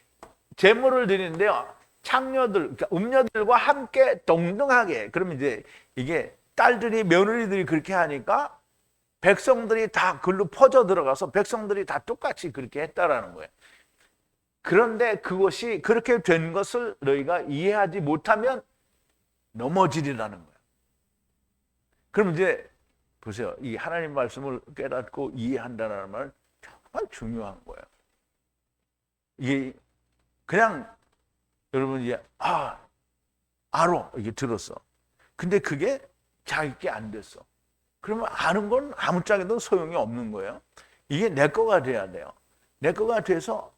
제물을 드리는데요. 창녀들, 그러니까 음녀들과 함께 동등하게. 그러면 이제 이게 딸들이 며느리들이 그렇게 하니까 백성들이 다 글로 퍼져 들어가서 백성들이 다 똑같이 그렇게 했다라는 거예요. 그런데 그것이 그렇게 된 것을 너희가 이해하지 못하면 넘어지리라는 거예요. 그럼 이제 보세요. 이 하나님 말씀을 깨닫고 이해한다는 말은 정말 중요한 거예요. 이게 그냥 여러분 이제 알아 이게 들었어. 근데 그게 자기께 안 됐어. 그러면 아는 건 아무짝에도 소용이 없는 거예요. 이게 내 거가 돼야 돼요. 내 거가 돼서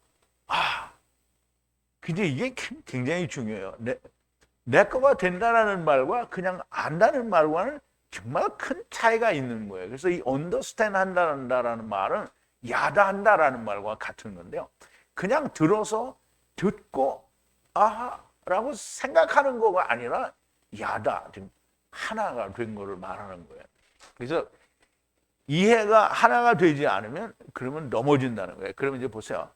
근데 이게 굉장히 중요해요. 내 거가 된다라는 말과 그냥 안다는 말과는 정말 큰 차이가 있는 거예요. 그래서 이 understand 한다는 말은 야다한다라는 말과 같은 건데요. 그냥 들어서 듣고 아하라고 생각하는 거가 아니라 야다, 지금 하나가 된 거를 말하는 거예요. 그래서 이해가 하나가 되지 않으면 그러면 넘어진다는 거예요. 그러면 이제 보세요.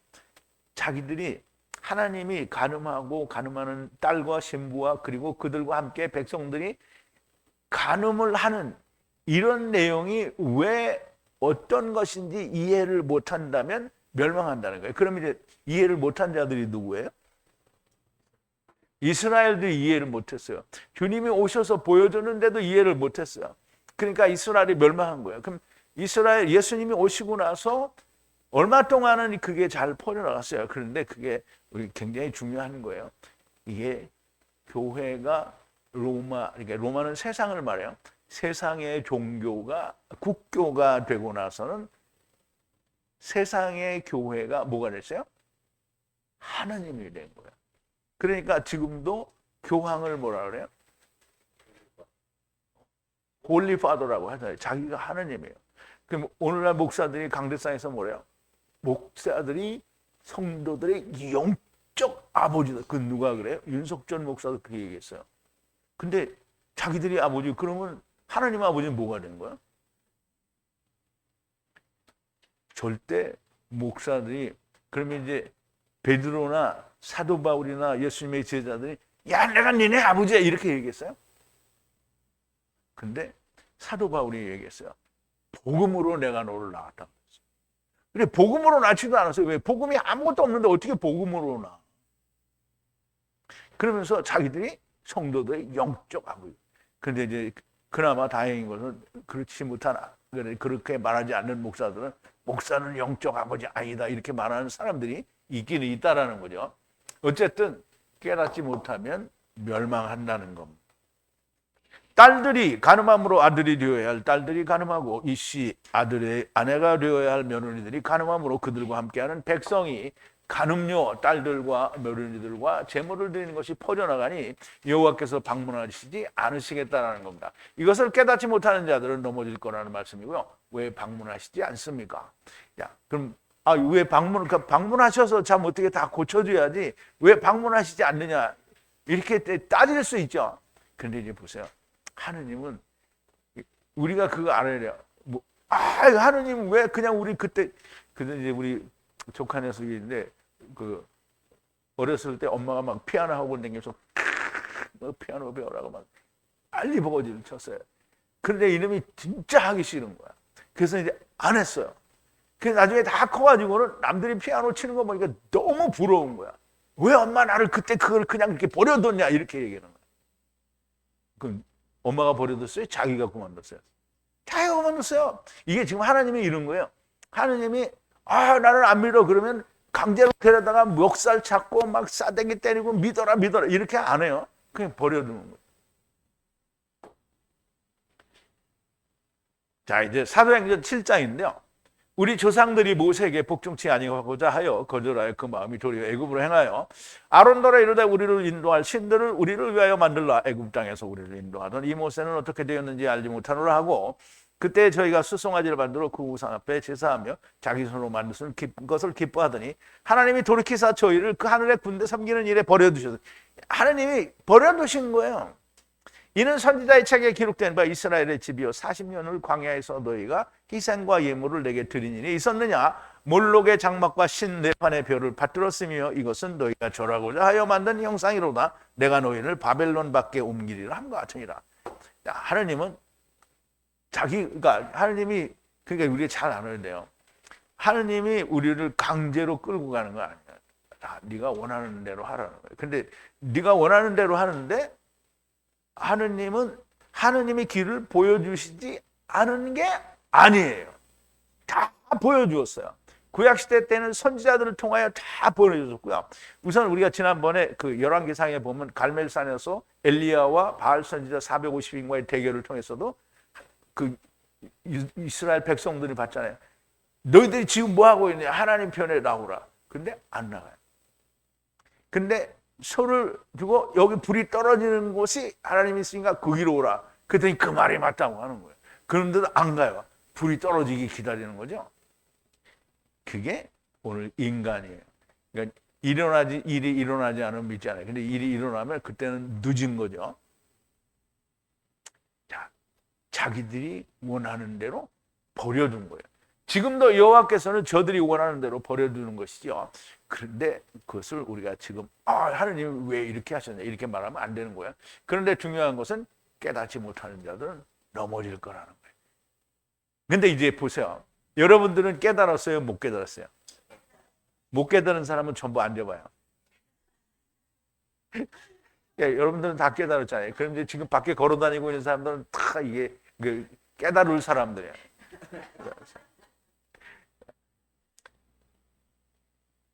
자기들이 하나님이 간음하고 간음하는 딸과 신부와 그리고 그들과 함께 백성들이 간음을 하는 이런 내용이 왜 어떤 것인지 이해를 못한다면 멸망한다는 거예요. 그러면 이제 이해를 못한 자들이 누구예요? 이스라엘들이 이해를 못했어요. 주님이 오셔서 보여줬는데도 이해를 못했어요. 그러니까 이스라엘이 멸망한 거예요. 그럼 이스라엘 예수님이 오시고 나서 얼마 동안은 그게 잘 퍼져나갔어요. 그런데 그게 굉장히 중요한 거예요. 이게 교회가 그러니까 로마는 세상을 말해요. 세상의 종교가 국교가 되고 나서는 세상의 교회가 뭐가 됐어요? 하나님이 된 거예요. 그러니까 지금도 교황을 뭐라 그래요? 홀리 파더라고 하잖아요. 자기가 하나님이에요. 그럼 오늘날 목사들이 강대상에서 뭐래요? 목사들이 성도들의 영적 아버지다. 그 누가 그래요? 윤석전 목사도 그렇게 얘기했어요. 근데 자기들이 아버지 그러면 하나님 아버지는 뭐가 된 거야? 절대 목사들이 그러면 이제 베드로나 사도 바울이나 예수님의 제자들이 야 내가 니네 아버지야 이렇게 얘기했어요. 근데 사도 바울이 얘기했어요. 복음으로 내가 너를 낳았다. 근데 복음으로 낳지도 않았어요. 왜? 복음이 아무것도 없는데 어떻게 복음으로 낳아? 그러면서 자기들이 성도들의 영적 아버지. 근데 이제 그나마 다행인 것은 그렇지 못한 그렇게 말하지 않는 목사들은 목사는 영적 아버지 아니다 이렇게 말하는 사람들이 있기는 있다라는 거죠. 어쨌든 깨닫지 못하면 멸망한다는 겁니다. 딸들이 간음함으로 아들이 되어야 할 딸들이 간음하고 이씨 아들의 아내가 되어야 할 며느리들이 간음함으로 그들과 함께하는 백성이 간음료 딸들과 며느리들과 제물을 드리는 것이 퍼져나가니 여호와께서 방문하시지 않으시겠다라는 겁니다. 이것을 깨닫지 못하는 자들은 넘어질 거라는 말씀이고요. 왜 방문하시지 않습니까? 야, 그럼 왜 방문하셔서 참 어떻게 다 고쳐줘야지 왜 방문하시지 않느냐 이렇게 따질 수 있죠. 그런데 이제 보세요. 하느님은 우리가 그거 알아야 돼요. 하느님 왜 그냥 우리 그때 이제 우리 조카 녀석인데 그 어렸을 때 엄마가 막 피아노 학원 다니면서 피아노 배우라고 막 알리버거지를 쳤어요. 그런데 이놈이 진짜 하기 싫은 거야. 그래서 이제 안 했어요. 그 나중에 다 커가지고는 남들이 피아노 치는 거 보니까 너무 부러운 거야. 왜 엄마 나를 그때 그걸 그냥 이렇게 버려뒀냐 이렇게 얘기하는 거야. 그 엄마가 버려뒀어요? 자기가 그만뒀어요? 자기가 그만뒀어요. 이게 지금 하나님이 이런 거예요. 하나님이 나를 안 믿어 그러면 강제로 데려다가 멱살 잡고 막 싸대기 때리고 믿어라 이렇게 안 해요. 그냥 버려두는 거예요. 자, 이제 사도행전 7장인데요. 우리 조상들이 모세에게 복종치 아니하고자 하여 거절하여 그 마음이 도리어 애굽으로 행하여 아론더라 이르되 우리를 인도할 신들을 우리를 위하여 만들라. 애굽 땅에서 우리를 인도하던 이 모세는 어떻게 되었는지 알지 못하노라 하고, 그때 저희가 수송아지를 만들어 그 우상 앞에 제사하며 자기 손으로 만드신 것을 기뻐하더니 하나님이 돌이키사 저희를 그 하늘의 군대 섬기는 일에 버려두셨어요. 하나님이 버려두신 거예요. 이는 선지자의 책에 기록된 바 이스라엘의 집이여 40년을 광야에서 너희가 희생과 예물을 내게 드린 일이 있었느냐? 몰록의 장막과 신 네판의 별을 받들었으며 이것은 너희가 절하고자 하여 만든 형상이로다. 내가 너희를 바벨론 밖에 옮기리라 함과 같으니라. 하나님은 하나님이 그러니까 우리가 잘 아는데요. 하나님이 우리를 강제로 끌고 가는 거 아니야. 네가 원하는 대로 하라는 거예요. 근데 네가 원하는 대로 하는데 하느님이 길을 보여주시지 않은 게 아니에요. 다 보여주었어요. 구약시대 때는 선지자들을 통하여 다 보여줬고요. 우선 우리가 지난번에 그 열왕기상에 보면 갈멜산에서 엘리야와 바알 선지자 450인과의 대결을 통해서도 그 이스라엘 백성들이 봤잖아요. 너희들이 지금 뭐 하고 있냐? 하나님 편에 나오라. 근데 안 나가요. 근데 소를 주고 여기 불이 떨어지는 곳이 하나님이 있으니까 거기로 오라. 그랬더니 그 말이 맞다고 하는 거예요. 그런데도 안 가요. 불이 떨어지기 기다리는 거죠. 그게 오늘 인간이에요. 그러니까 일이 일어나지 않으면 믿잖아요. 근데 일이 일어나면 그때는 늦은 거죠. 자, 자기들이 원하는 대로 버려둔 거예요. 지금도 여호와께서는 저들이 원하는 대로 버려두는 것이죠. 그런데 그것을 우리가 지금 하나님이 왜 이렇게 하셨냐 이렇게 말하면 안 되는 거예요. 그런데 중요한 것은 깨닫지 못하는 자들은 넘어질 거라는 거예요. 근데 이제 보세요. 여러분들은 깨달았어요? 못 깨달았어요? 못 깨달은 사람은 전부 앉아봐요. 예, 여러분들은 다 깨달았잖아요. 그런데 지금 밖에 걸어다니고 있는 사람들은 다 이게 깨달을 사람들이에요.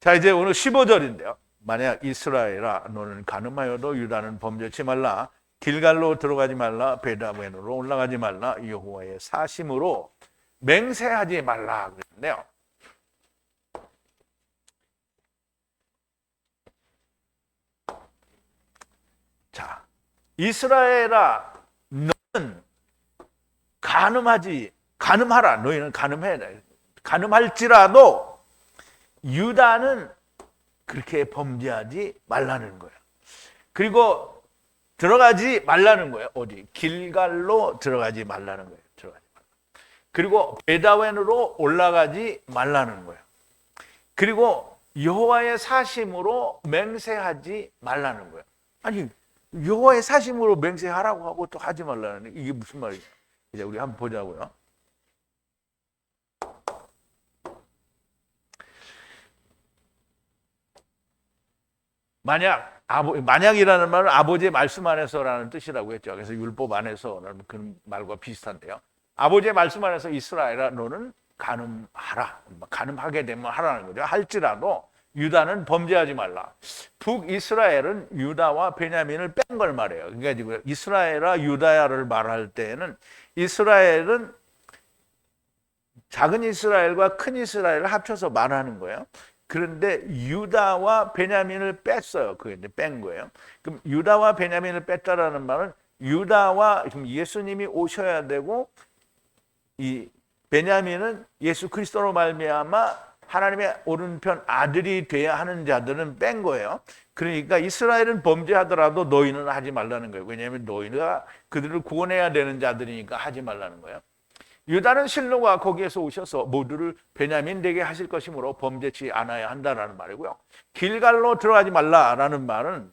자, 이제 오늘 15절인데요. 만약 이스라엘아 너는 간음하여도 유다는 범죄치 말라. 길갈로 들어가지 말라. 베다웬으로 올라가지 말라. 여호와의 사심으로 맹세하지 말라 그랬는데요. 자, 이스라엘아 너는 간음하라. 너희는 간음해야 돼. 간음할지라도 유다는 그렇게 범죄하지 말라는 거예요. 그리고 들어가지 말라는 거예요. 어디? 길갈로 들어가지 말라는 거예요. 들어가지 말라. 그리고 베다웬으로 올라가지 말라는 거예요. 그리고 여호와의 사심으로 맹세하지 말라는 거예요. 아니 여호와의 사심으로 맹세하라고 하고 또 하지 말라는 이게 무슨 말이에요? 이제 우리 한번 보자고요. 만약이라는 말은 아버지의 말씀 안에서라는 뜻이라고 했죠. 그래서 율법 안에서라는 그 말과 비슷한데요. 아버지의 말씀 안에서 이스라엘아 너는 간음하라. 간음하게 되면 하라는 거죠. 할지라도 유다는 범죄하지 말라. 북이스라엘은 유다와 베냐민을 뺀 걸 말해요. 그러니까 지금 이스라엘아 유다야를 말할 때에는 이스라엘은 작은 이스라엘과 큰 이스라엘을 합쳐서 말하는 거예요. 그런데 유다와 베냐민을 뺐어요. 그게 이제 뺀 거예요. 그럼 유다와 베냐민을 뺐다라는 말은 유다와 예수님이 오셔야 되고 이 베냐민은 예수 그리스도로 말미암아 하나님의 오른편 아들이 돼야 하는 자들은 뺀 거예요. 그러니까 이스라엘은 범죄하더라도 너희는 하지 말라는 거예요. 왜냐하면 너희가 그들을 구원해야 되는 자들이니까 하지 말라는 거예요. 유다는 실로가 거기에서 오셔서 모두를 베냐민 되게 하실 것이므로 범죄치 않아야 한다라는 말이고요. 길갈로 들어가지 말라라는 말은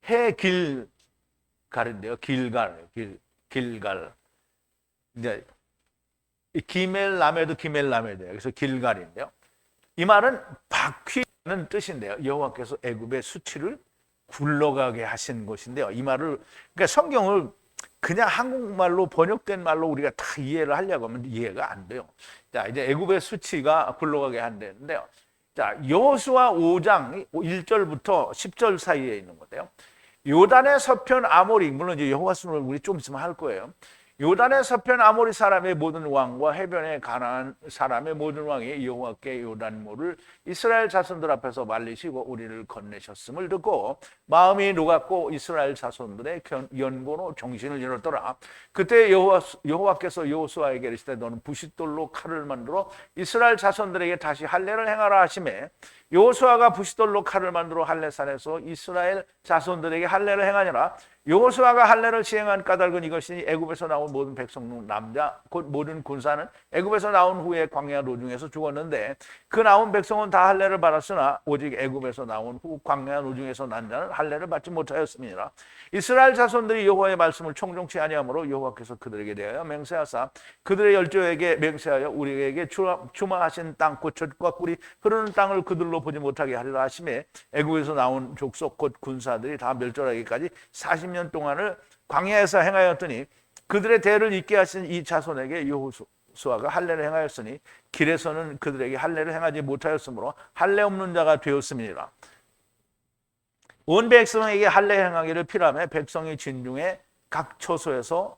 해길갈인데요. 길갈. 이제 기멜라메도 기멜라메드예요. 그래서 길갈인데요. 이 말은 바퀴는 뜻인데요. 여호와께서 애굽의 수치를 굴러가게 하신 것인데요. 이 말을 그러니까 성경을 그냥 한국말로 번역된 말로 우리가 다 이해를 하려고 하면 이해가 안 돼요. 자, 이제 애굽의 수치가 굴러가게 한다는데요. 자, 여호수아 5장 1절부터 10절 사이에 있는 건데요. 요단의 서편 아모리, 물론 이제 여호와수를 우리 좀 있으면 할 거예요. 요단의 서편 아모리 사람의 모든 왕과 해변에 가나안 사람의 모든 왕이 여호와께 요단물을 이스라엘 자손들 앞에서 말리시고 우리를 건네셨음을 듣고 마음이 녹았고 이스라엘 자손들의 연고로 정신을 잃었더라. 그때 여호와께서 여호수아에게 이르시되 너는 부싯돌로 칼을 만들어 이스라엘 자손들에게 다시 할례를 행하라 하시매 여호수아가 부싯돌로 칼을 만들어 할례산에서 이스라엘 자손들에게 할례를 행하니라. 여호수아가 할례를 시행한 까닭은 이것이니 애굽에서 나온 모든 백성 중 남자 곧 모든 군사는 애굽에서 나온 후에 광야 노중에서 죽었는데 그 나온 백성은 다 할례를 받았으나 오직 애굽에서 나온 후 광야 노중에서 난 자는 할례를 받지 못하였음이니라. 이스라엘 자손들이 여호와의 말씀을 청종치 아니하므로 여호와께서 그들에게 대하여 맹세하사 그들의 열조에게 맹세하여 우리에게 주마하신 땅 곧 젖과 꿀이 흐르는 땅을 그들로 보지 못하게 하리라 하시매 애굽에서 나온 족속 곧 군사들이 다 멸절하기까지 40년 동안을 광야에서 행하였더니 그들의 대를 잇게 하신 이 자손에게 여호수아가 할례를 행하였으니 길에서는 그들에게 할례를 행하지 못하였으므로 할례 없는 자가 되었음이니라. 온 백성에게 할례 행하기를 필요하며 백성이 진중에 각 처소에서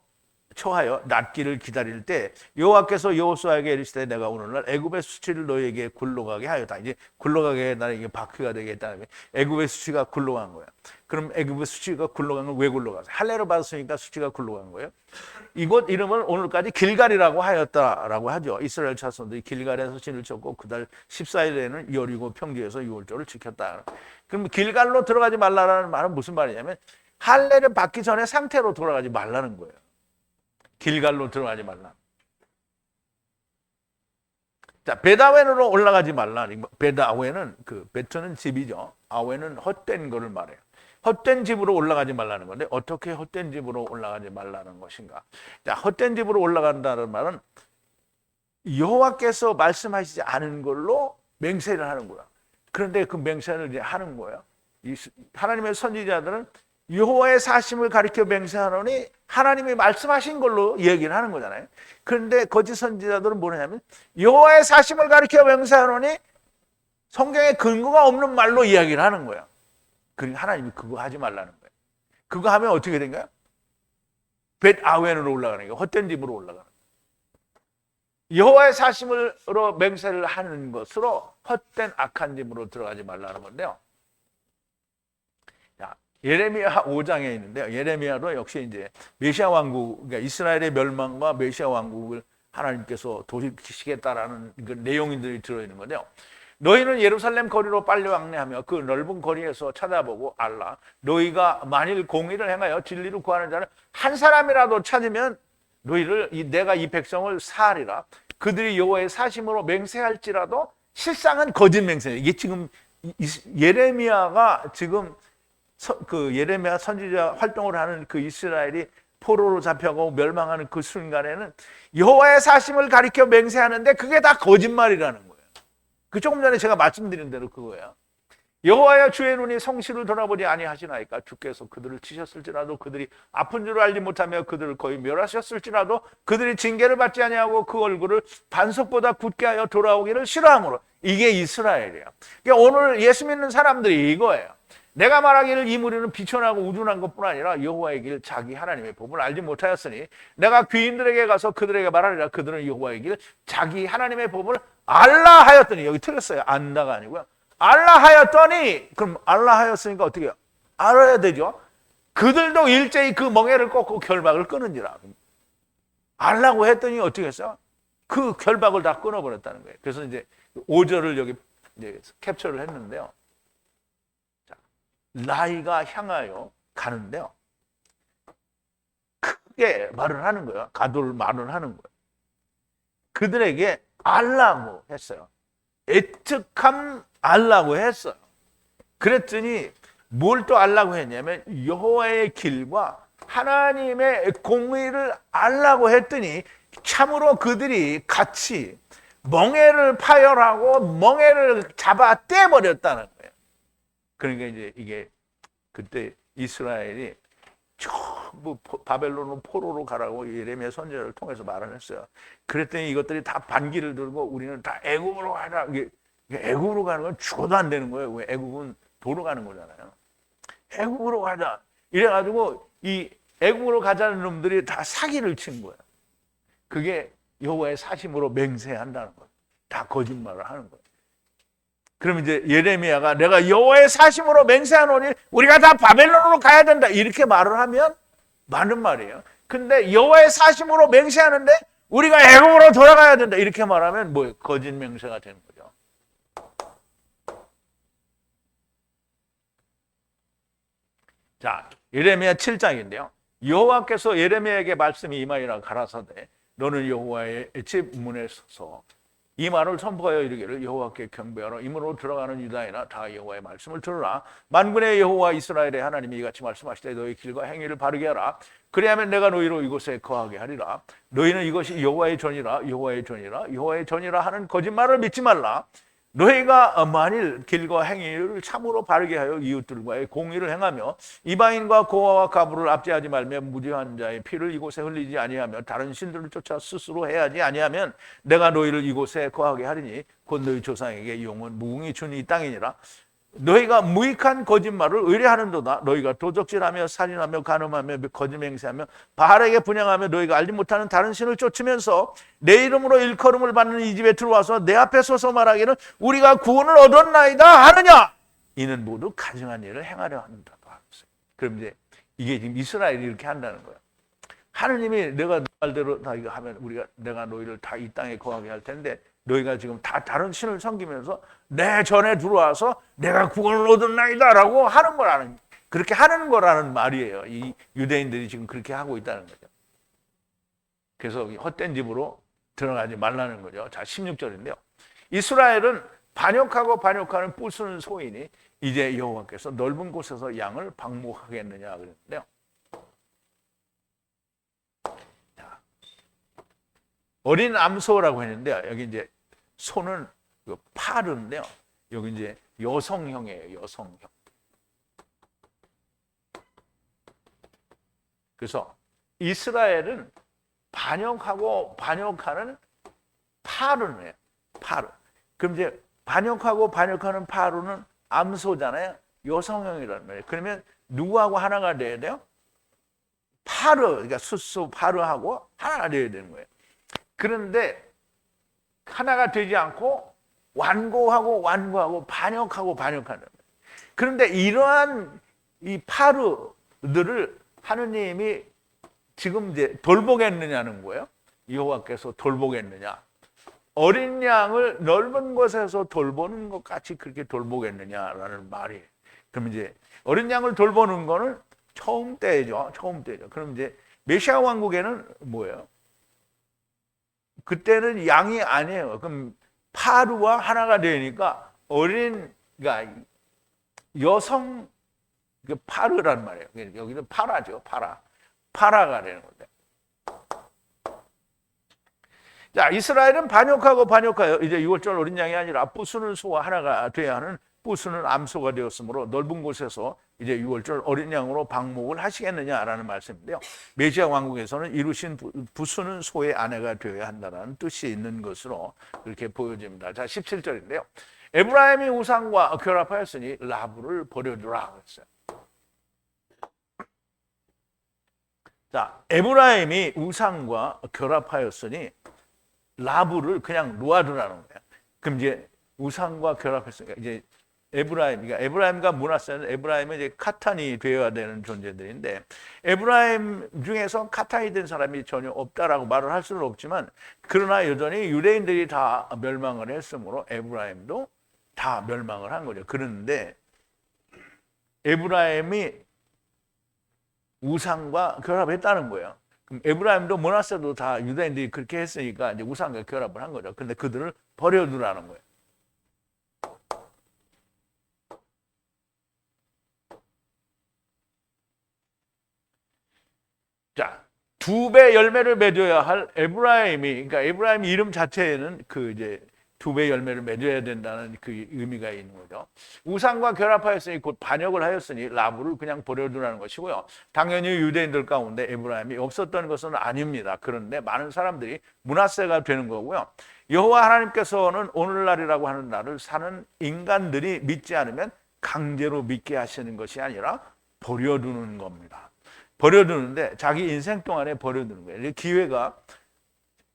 처하여 낫기를 기다릴 때 여호와께서 여호수아에게 이르시되 내가 오늘날 애굽의 수치를 너희에게 굴러가게 하였다. 이제 굴러가게 나는 이게 바퀴가 되겠다는 거예요. 애굽의 수치가 굴러간 거야. 그럼 애굽의 수치가 굴러간 건 왜 굴러가서? 할례를 받았으니까 수치가 굴러간 거예요. 이곳 이름을 오늘까지 길갈이라고 하였다라고 하죠. 이스라엘 자손들이 길갈에서 진을 쳤고 그달 14일에는 여리고 평지에서 유월절을 지켰다. 그럼 길갈로 들어가지 말라라는 말은 무슨 말이냐면 할례를 받기 전에 상태로 돌아가지 말라는 거예요. 길갈로 들어가지 말라. 자, 베다웬으로 올라가지 말라. 베다웬은 베트는 집이죠. 아웬은 헛된 거를 말해요. 헛된 집으로 올라가지 말라는 건데 어떻게 헛된 집으로 올라가지 말라는 것인가? 자, 헛된 집으로 올라간다는 말은 여호와께서 말씀하시지 않은 걸로 맹세를 하는 거야. 그런데 그 맹세를 이제 하는 거예요. 하나님의 선지자들은 여호와의 사심을 가리켜 맹세하노니 하나님이 말씀하신 걸로 얘기를 하는 거잖아요. 그런데 거짓 선지자들은 뭐냐면 여호와의 사심을 가리켜 맹세하노니 성경에 근거가 없는 말로 이야기를 하는 거예요. 그러니까 하나님이 그거 하지 말라는 거예요. 그거 하면 어떻게 된가요? 벳아웬으로 올라가는 거예요. 헛된 집으로 올라가는 거예요. 여호와의 사심으로 맹세를 하는 것으로 헛된 악한 집으로 들어가지 말라는 건데요. 예레미야 5장에 있는데요. 예레미야도 역시 이제 메시아 왕국, 그러니까 이스라엘의 멸망과 메시아 왕국을 하나님께서 도시키시겠다라는 그 내용들이 들어있는 건데요. 너희는 예루살렘 거리로 빨리 왕래하며 그 넓은 거리에서 찾아보고 알라. 너희가 만일 공의를 행하여 진리를 구하는 자는 한 사람이라도 찾으면 너희를 내가 이 백성을 사하리라. 그들이 여호와의 사심으로 맹세할지라도 실상은 거짓 맹세. 이게 지금 예레미야가 지금 그 예레미야 선지자 활동을 하는 그 이스라엘이 포로로 잡혀가고 멸망하는 그 순간에는 여호와의 사심을 가리켜 맹세하는데 그게 다 거짓말이라는 거예요. 그 조금 전에 제가 말씀드린 대로 그거예요. 여호와여 주의 눈이 성실을 돌아보지 아니하시나이까. 주께서 그들을 치셨을지라도 그들이 아픈 줄 알지 못하며 그들을 거의 멸하셨을지라도 그들이 징계를 받지 아니하고 그 얼굴을 반석보다 굳게 하여 돌아오기를 싫어하므로. 이게 이스라엘이에요. 그러니까 오늘 예수 믿는 사람들이 이거예요. 내가 말하기를 이 무리는 비천하고 우둔한 것뿐 아니라 여호와의 길 자기 하나님의 법을 알지 못하였으니 내가 귀인들에게 가서 그들에게 말하리라. 그들은 여호와의 길 자기 하나님의 법을 알라 하였더니. 여기 틀렸어요. 안다가 아니고요. 알라 하였더니. 그럼 알라 하였으니까 어떻게 해요? 알아야 되죠. 그들도 일제히 그 멍에를 꺾고 결박을 끊은지라. 알라고 했더니 어떻게 했어요? 그 결박을 다 끊어버렸다는 거예요. 그래서 이제 5절을 여기 이제 캡처를 했는데요. 나이가 향하여 가는데요. 크게 말을 하는 거예요. 가돌 말을 하는 거예요. 그들에게 알라고 했어요. 애특함 알라고 했어요. 그랬더니 뭘 또 알라고 했냐면 여호와의 길과 하나님의 공의를 알라고 했더니 참으로 그들이 같이 멍에를 파열하고 멍에를 잡아 떼버렸다는 거예요. 그러니까 이제 이게 그때 이스라엘이 전부 바벨론 포로로 가라고 예레미야 선지자를 통해서 말을 했어요. 그랬더니 이것들이 다 반기를 들고 우리는 다 애국으로 가자. 이게 애국으로 가는 건 죽어도 안 되는 거예요. 왜? 애국은 도로 가는 거잖아요. 애국으로 가자. 이래가지고 이 애국으로 가자는 놈들이 다 사기를 친 거예요. 그게 여호와의 사심으로 맹세한다는 거예요. 다 거짓말을 하는 거예요. 그럼 이제 예레미야가 내가 여호와의 사심으로 맹세하노니 우리가 다 바벨론으로 가야 된다 이렇게 말을 하면 맞는 말이에요. 근데 여호와의 사심으로 맹세하는데 우리가 애국으로 돌아가야 된다 이렇게 말하면 뭐예요? 거짓 맹세가 되는 거죠. 자, 예레미야 7장인데요. 여호와께서 예레미야에게 말씀이 임하니라 가라사대 너는 여호와의 집 문에 서서 이 말을 선포하여 이르기를 여호와께 경배하라. 이문으로 들어가는 유다이나 다 여호와의 말씀을 들으라. 만군의 여호와 이스라엘의 하나님이 이같이 말씀하시되 너희 길과 행위를 바르게 하라. 그리하면 내가 너희로 이곳에 거하게 하리라. 너희는 이것이 여호와의 전이라 여호와의 전이라 여호와의 전이라 하는 거짓말을 믿지 말라. 너희가 만일 길과 행위를 참으로 바르게 하여 이웃들과의 공의를 행하며 이방인과 고아와 가부를 압제하지 말며 무죄한 자의 피를 이곳에 흘리지 아니하며 다른 신들을 쫓아 스스로 해하지 아니하면 내가 너희를 이곳에 거하게 하리니 곧 너희 조상에게 영원 무궁히 준 이 땅이니라. 너희가 무익한 거짓말을 의뢰하는도다. 너희가 도적질하며 살인하며 간음하며 거짓 맹세하며 바알에게 분향하며 너희가 알지 못하는 다른 신을 쫓으면서 내 이름으로 일컬음을 받는 이 집에 들어와서 내 앞에 서서 말하기를 우리가 구원을 얻었나이다 하느냐. 이는 모두 가증한 일을 행하려 한다. 그럼 이제 이게 지금 이스라엘이 이렇게 한다는 거예요. 하느님이 내가 말대로 다 이거 하면 내가 너희를 다 이 땅에 거하게 할 텐데 너희가 지금 다 다른 신을 섬기면서 내 전에 들어와서 내가 구원을 얻었나이다 라고 하는 거라는, 그렇게 하는 거라는 말이에요. 이 유대인들이 지금 그렇게 하고 있다는 거죠. 그래서 헛된 집으로 들어가지 말라는 거죠. 자, 16절인데요. 이스라엘은 반역하고 반역하는 부수는 소인이 이제 여호와께서 넓은 곳에서 양을 방목하겠느냐 그랬는데요. 자, 어린 암소라고 했는데요. 여기 이제 소는 파르인데요. 여기 이제 여성형이에요. 여성형. 그래서 이스라엘은 반역하고 반역하는 파르네요. 파르. 그럼 이제 반역하고 반역하는 파르는 암소잖아요. 여성형이라는 거예요. 그러면 누구하고 하나가 돼야 돼요? 파르, 그러니까 수소 파르하고 하나가 돼야 되는 거예요. 그런데 하나가 되지 않고 완고하고 반역하고 반역하는 거예요. 그런데 이러한 이 파르들을 하느님이 지금 이제 돌보겠느냐는 거예요. 여호와께서 돌보겠느냐. 어린 양을 넓은 곳에서 돌보는 것 같이 그렇게 돌보겠느냐라는 말이에요. 그럼 이제 어린 양을 돌보는 거는 처음 때죠. 처음 때죠. 그럼 이제 메시아 왕국에는 뭐예요? 그때는 양이 아니에요. 그럼 파루와 하나가 되니까 그러니까 여성 파르란 말이에요. 여기는 파라죠. 파라가 되는 건데. 자, 이스라엘은 반역하고 반역하여 이제 6월절 어린 양이 아니라 부수는 소와 하나가 돼야 하는 부수는 암소가 되었으므로 넓은 곳에서 이제 6월절 어린 양으로 방목을 하시겠느냐라는 말씀인데요. 메시아 왕국에서는 이루신 부수는 소의 아내가 되어야 한다는 뜻이 있는 것으로 그렇게 보여집니다. 자, 17절인데요. 에브라임이 우상과 결합하였으니 라브를 버려두라 그랬어요. 자, 에브라임이 우상과 결합하였으니 라브를 그냥 놓아두라는 거예요. 그럼 이제 우상과 결합했으니까 이제 에브라임과 므낫세는 에브라임은 이제 카탄이 되어야 되는 존재들인데 에브라임 중에서 카탄이 된 사람이 전혀 없다라고 말을 할 수는 없지만 그러나 여전히 유대인들이 다 멸망을 했으므로 에브라임도 다 멸망을 한 거죠. 그런데 에브라임이 우상과 결합했다는 거예요. 그럼 에브라임도 므낫세도 다 유대인들이 그렇게 했으니까 이제 우상과 결합을 한 거죠. 그런데 그들을 버려두라는 거예요. 자, 2배 열매를 맺어야 할 에브라임이, 그러니까 에브라임 이름 자체에는 그 이제 2배 열매를 맺어야 된다는 그 의미가 있는 거죠. 우상과 결합하였으니 곧 반역을 하였으니 라브를 그냥 버려두라는 것이고요. 당연히 유대인들 가운데 에브라임이 없었던 것은 아닙니다. 그런데 많은 사람들이 므낫세가 되는 거고요. 여호와 하나님께서는 오늘날이라고 하는 날을 사는 인간들이 믿지 않으면 강제로 믿게 하시는 것이 아니라 버려두는 겁니다. 버려두는데 자기 인생 동안에 버려두는 거예요. 기회가,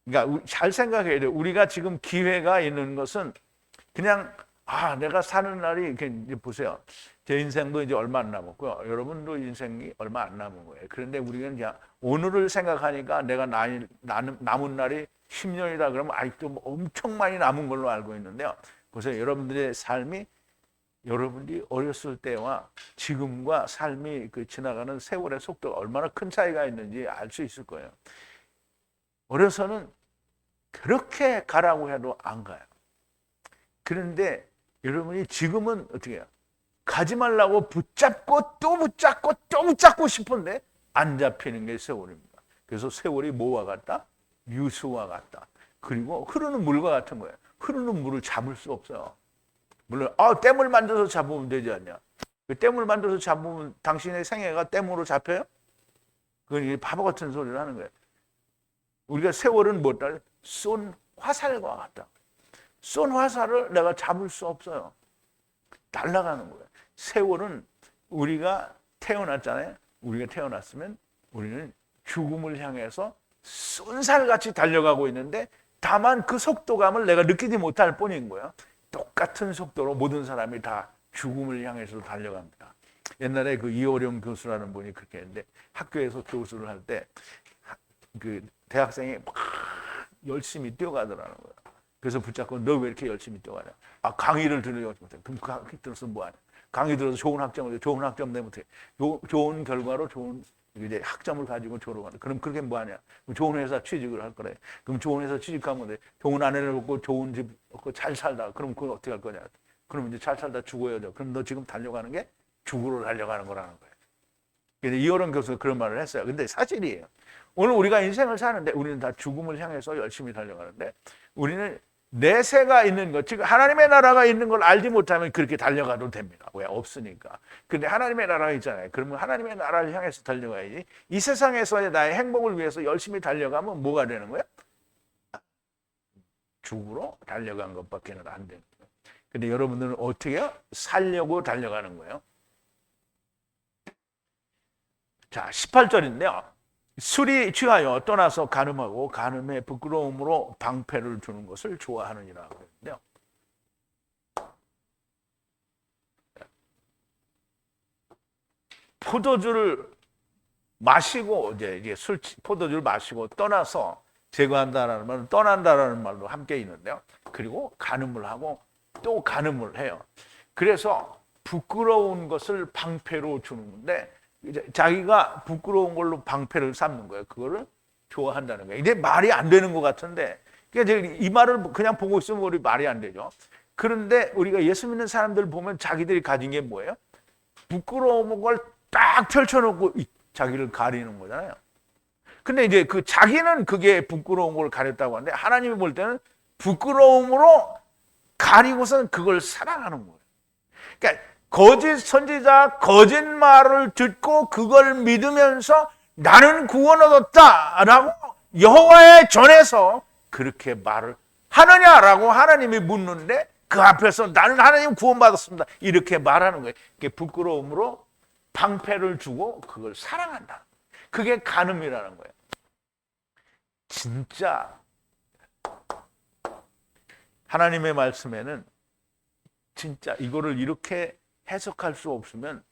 그러니까 잘 생각해야 돼요. 우리가 지금 기회가 있는 것은 그냥 내가 사는 날이 이렇게 이제 보세요. 제 인생도 이제 얼마 안 남았고요. 여러분도 인생이 얼마 안 남은 거예요. 그런데 우리는 그냥 오늘을 생각하니까 내가 남은 날이 10년이다 그러면 아직도 뭐 엄청 많이 남은 걸로 알고 있는데요. 보세요. 여러분들의 삶이 여러분들이 어렸을 때와 지금과 삶이 그 지나가는 세월의 속도가 얼마나 큰 차이가 있는지 알 수 있을 거예요. 어려서는 그렇게 가라고 해도 안 가요. 그런데 여러분이 지금은 어떻게 해요? 가지 말라고 붙잡고 또 붙잡고 또 붙잡고 싶은데 안 잡히는 게 세월입니다. 그래서 세월이 뭐와 같다? 유수와 같다. 그리고 흐르는 물과 같은 거예요. 흐르는 물을 잡을 수 없어요. 물론 댐을 만들어서 잡으면 되지 않냐? 그 댐을 만들어서 잡으면 당신의 생애가 댐으로 잡혀요? 그건 바보 같은 소리를 하는 거예요. 우리가 세월은 뭐다? 쏜 화살과 같다. 쏜 화살을 내가 잡을 수 없어요. 날아가는 거예요. 세월은 우리가 태어났잖아요. 우리가 태어났으면 우리는 죽음을 향해서 쏜살같이 달려가고 있는데 다만 그 속도감을 내가 느끼지 못할 뿐인 거예요. 똑같은 속도로 모든 사람이 다 죽음을 향해서 달려갑니다. 옛날에 그 이호령 교수라는 분이 그렇게 했는데 학교에서 교수를 할 때 그 대학생이 막 열심히 뛰어가더라는 거예요. 그래서 붙잡고 너 왜 이렇게 열심히 뛰어가냐? 강의를 들으려고 못해. 그럼 강의 들어서 뭐하냐? 강의 들어서 좋은 학점 내면 돼. 좋은 결과로 좋은 이제 학점을 가지고 졸업하는. 그럼 그렇게 뭐하냐? 좋은 회사 취직을 할 거래. 그럼 좋은 회사 취직하면 돼. 좋은 아내를 얻고 좋은 집 얻고 잘 살다. 그럼 그건 어떻게 할 거냐? 그럼 이제 잘 살다 죽어야 돼. 그럼 너 지금 달려가는 게 죽으러 달려가는 거라는 거예요. 근데 이호령 교수가 그런 말을 했어요. 근데 사실이에요. 오늘 우리가 인생을 사는데 우리는 다 죽음을 향해서 열심히 달려가는데 우리는 내세가 있는 것, 즉 하나님의 나라가 있는 걸 알지 못하면 그렇게 달려가도 됩니다. 왜? 없으니까. 근데 하나님의 나라가 있잖아요. 그러면 하나님의 나라를 향해서 달려가야지. 이 세상에서의 나의 행복을 위해서 열심히 달려가면 뭐가 되는 거야? 죽으러 달려간 것밖에는 안 되는 거예요. 근데 여러분들은 어떻게 해요? 살려고 달려가는 거예요. 자, 18절인데요. 술이 취하여 떠나서 간음하고 간음의 부끄러움으로 방패를 두는 것을 좋아하느니라 그랬는데요. 포도주를 마시고 이제 포도주를 마시고 떠나서 제거한다라는 말은 떠난다라는 말도 함께 있는데요. 그리고 간음을 하고 또 간음을 해요. 그래서 부끄러운 것을 방패로 주는 건데 이제 자기가 부끄러운 걸로 방패를 삼는 거예요. 그거를 좋아한다는 거예요. 이제 말이 안 되는 것 같은데 이 말을 그냥 보고 있으면 우리 말이 안 되죠. 그런데 우리가 예수 믿는 사람들 보면 자기들이 가진 게 뭐예요? 부끄러운 걸 딱 펼쳐놓고 자기를 가리는 거잖아요. 근데 이제 그 자기는 그게 부끄러운 걸 가렸다고 하는데 하나님이 볼 때는 부끄러움으로 가리고선 그걸 사랑하는 거예요. 그러니까 거짓 선지자 거짓말을 듣고 그걸 믿으면서 나는 구원 얻었다라고 여호와의 전에서 그렇게 말을 하느냐라고 하나님이 묻는데 그 앞에서 나는 하나님 구원받았습니다 이렇게 말하는 거예요. 그게 부끄러움으로 방패를 주고 그걸 사랑한다. 그게 간음이라는 거예요. 진짜 하나님의 말씀에는 진짜 이거를 이렇게 해석할 수 없으면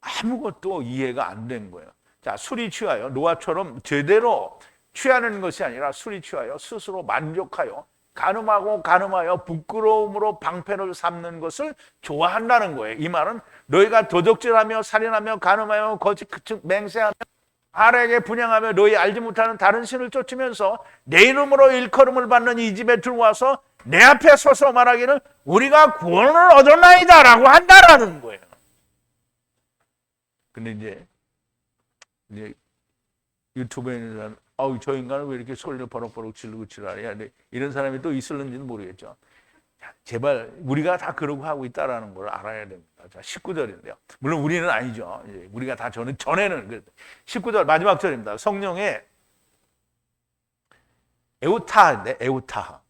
아무것도 이해가 안 된 거예요. 자, 술이 취하여 노아처럼 제대로 취하는 것이 아니라 술이 취하여 스스로 만족하여 간음하여 부끄러움으로 방패를 삼는 것을 좋아한다는 거예요. 이 말은 너희가 도적질하며 살인하며 간음하며 거짓 맹세하며 아래에게 분양하며 너희 알지 못하는 다른 신을 쫓으면서 내 이름으로 일컬음을 받는 이 집에 들어와서 내 앞에 서서 말하기를 우리가 구원을 얻었나이다 라고 한다라는 거예요. 근데 이제 유튜브에 있는 사람, 아우 저 인간은 왜 이렇게 소리를 버럭버럭 지르고 지랄이야. 이런 사람이 또 있을는지는 모르겠죠. 제발 우리가 다 그러고 하고 있다라는 걸 알아야 됩니다. 자, 19절인데요. 물론 우리는 아니죠. 우리가 다 전에는 19절 마지막 절입니다. 성령의 에우타인데 에우타.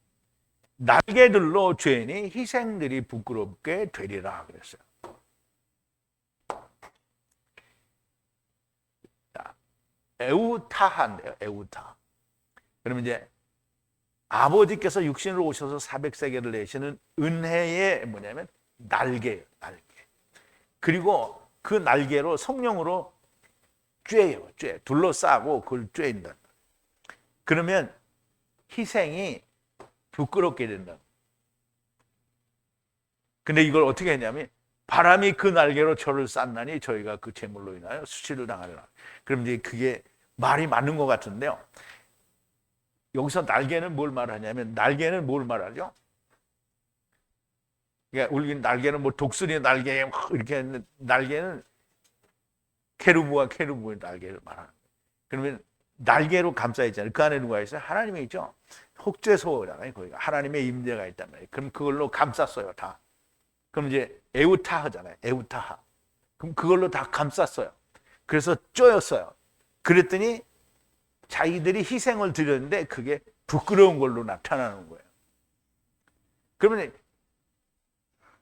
날개들로 죄인이 희생들이 부끄럽게 되리라 그랬어요. 자, 에우타한데요. 에우타. 그러면 이제 아버지께서 육신으로 오셔서 400세계를 내시는 은혜의 뭐냐면 날개예요. 날개. 그리고 그 날개로 성령으로 쬐요. 쬐. 둘러싸고 그걸 쬐인다. 그러면 희생이 부끄럽게 된다. 근데 이걸 어떻게 했냐면 바람이 그 날개로 저를 쌌나니 저희가 그 재물로 인하여 수치를 당하리라. 그럼 이제 그게 말이 맞는 것 같은데요. 여기서 날개는 뭘 말하냐면 날개는 뭘 말하죠? 그러니까 우리 날개는 뭐 독수리 날개 이렇게 했는데 날개는 케루브와 케루브의 날개를 말하는 거예요. 그러면 날개로 감싸 있잖아요. 그 안에 누가 있어요? 하나님이 있죠. 혹죄소잖아요. 거기가 하나님의 임재가 있단 말이에요. 그럼 그걸로 감쌌어요, 다. 그럼 이제 에우타하잖아요. 에우타하. 그럼 그걸로 다 감쌌어요. 그래서 쪼였어요. 그랬더니 자기들이 희생을 드렸는데 그게 부끄러운 걸로 나타나는 거예요. 그러면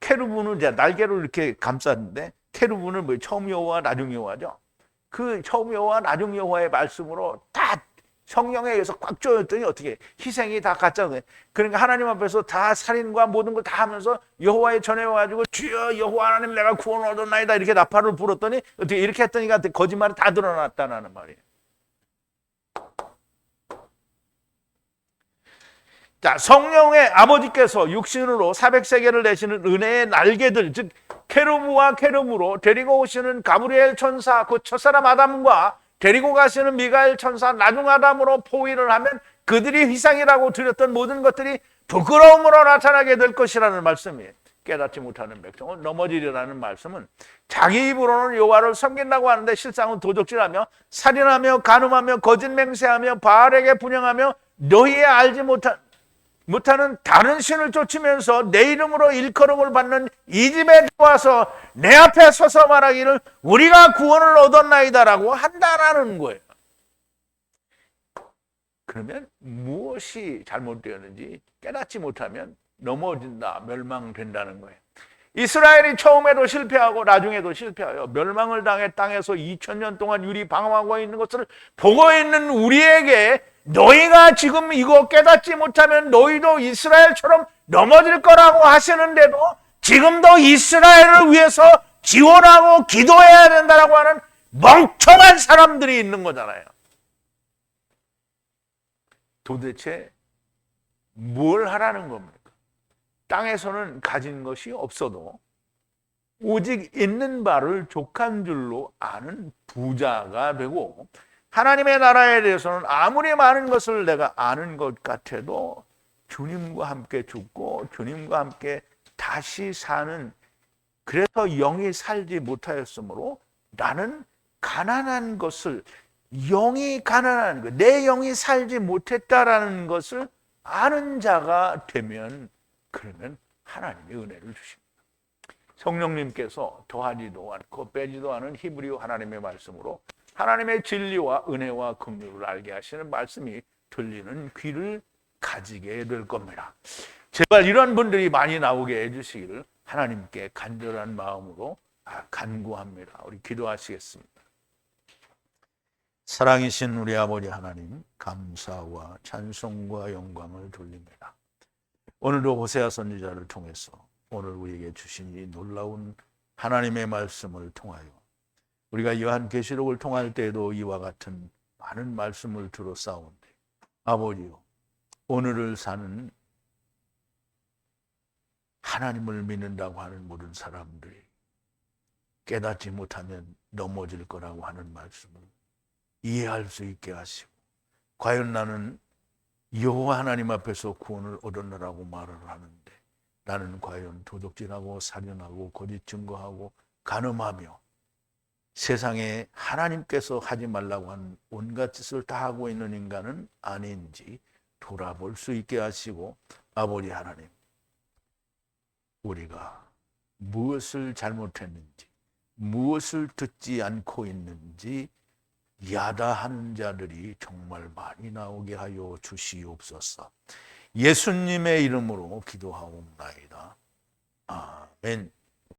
케루브는 이제 날개로 이렇게 감쌌는데 케루브는 뭐 처음 여호와 나중 여호와죠. 그 처음 여호와 나중 여호와의 말씀으로 다 성령에 의해서 꽉 조였더니 어떻게 희생이 다 가짜네. 그러니까 하나님 앞에서 다 살인과 모든 걸 다 하면서 여호와의 전에 와가지고 주여 여호와 하나님 내가 구원을 얻었나이다 이렇게 나팔을 불었더니 어떻게 이렇게 했더니가 거짓말이 다 드러났다는 말이에요. 자, 성령의 아버지께서 육신으로 400세계를 내시는 은혜의 날개들, 즉 케루브와 케루브로 데리고 오시는 가브리엘 천사, 그 첫사람 아담과 데리고 가시는 미가엘 천사 나중 아담으로 포위를 하면 그들이 희생이라고 드렸던 모든 것들이 부끄러움으로 나타나게 될 것이라는 말씀이에요. 깨닫지 못하는 백성은 넘어지리라는 말씀은 자기 입으로는 여호와를 섬긴다고 하는데 실상은 도적질하며 살인하며 간음하며 거짓 맹세하며 바알에게 분향하며 너희의 알지 못하는 다른 신을 쫓으면서 내 이름으로 일컬음을 받는 이 집에 들어와서 내 앞에 서서 말하기를 우리가 구원을 얻었나이다라고 한다라는 거예요. 그러면 무엇이 잘못되었는지 깨닫지 못하면 넘어진다, 멸망된다는 거예요. 이스라엘이 처음에도 실패하고 나중에도 실패하여 멸망을 당해 땅에서 2000년 동안 유리 방황하고 있는 것을 보고 있는 우리에게 너희가 지금 이거 깨닫지 못하면 너희도 이스라엘처럼 넘어질 거라고 하시는데도 지금도 이스라엘을 위해서 지원하고 기도해야 된다라고 하는 멍청한 사람들이 있는 거잖아요. 도대체 뭘 하라는 겁니까? 땅에서는 가진 것이 없어도 오직 있는 바를 족한 줄로 아는 부자가 되고 하나님의 나라에 대해서는 아무리 많은 것을 내가 아는 것 같아도 주님과 함께 죽고 주님과 함께 다시 사는, 그래서 영이 살지 못하였으므로 나는 가난한 것을, 영이 가난한 것, 내 영이 살지 못했다라는 것을 아는 자가 되면 그러면 하나님의 은혜를 주십니다. 성령님께서 더하지도 않고 빼지도 않은 히브리어 하나님의 말씀으로 하나님의 진리와 은혜와 긍휼을 알게 하시는 말씀이 들리는 귀를 가지게 될 겁니다. 제발 이런 분들이 많이 나오게 해주시기를 하나님께 간절한 마음으로 간구합니다. 우리 기도하시겠습니다. 사랑이신 우리 아버지 하나님, 감사와 찬송과 영광을 돌립니다. 오늘도 호세아 선지자를 통해서 오늘 우리에게 주신 이 놀라운 하나님의 말씀을 통하여 우리가 요한계시록을 통할 때에도 이와 같은 많은 말씀을 들었사온데 아버지요, 오늘을 사는 하나님을 믿는다고 하는 모든 사람들이 깨닫지 못하면 넘어질 거라고 하는 말씀을 이해할 수 있게 하시고, 과연 나는 여호와 하나님 앞에서 구원을 얻었느라고 말을 하는데 나는 과연 도둑질하고 살인하고 거짓 증거하고 간음하며 세상에 하나님께서 하지 말라고 한 온갖 짓을 다 하고 있는 인간은 아닌지 돌아볼 수 있게 하시고, 아버지 하나님, 우리가 무엇을 잘못했는지, 무엇을 듣지 않고 있는지 야다하는 자들이 정말 많이 나오게 하여 주시옵소서. 예수님의 이름으로 기도하옵나이다. 아멘.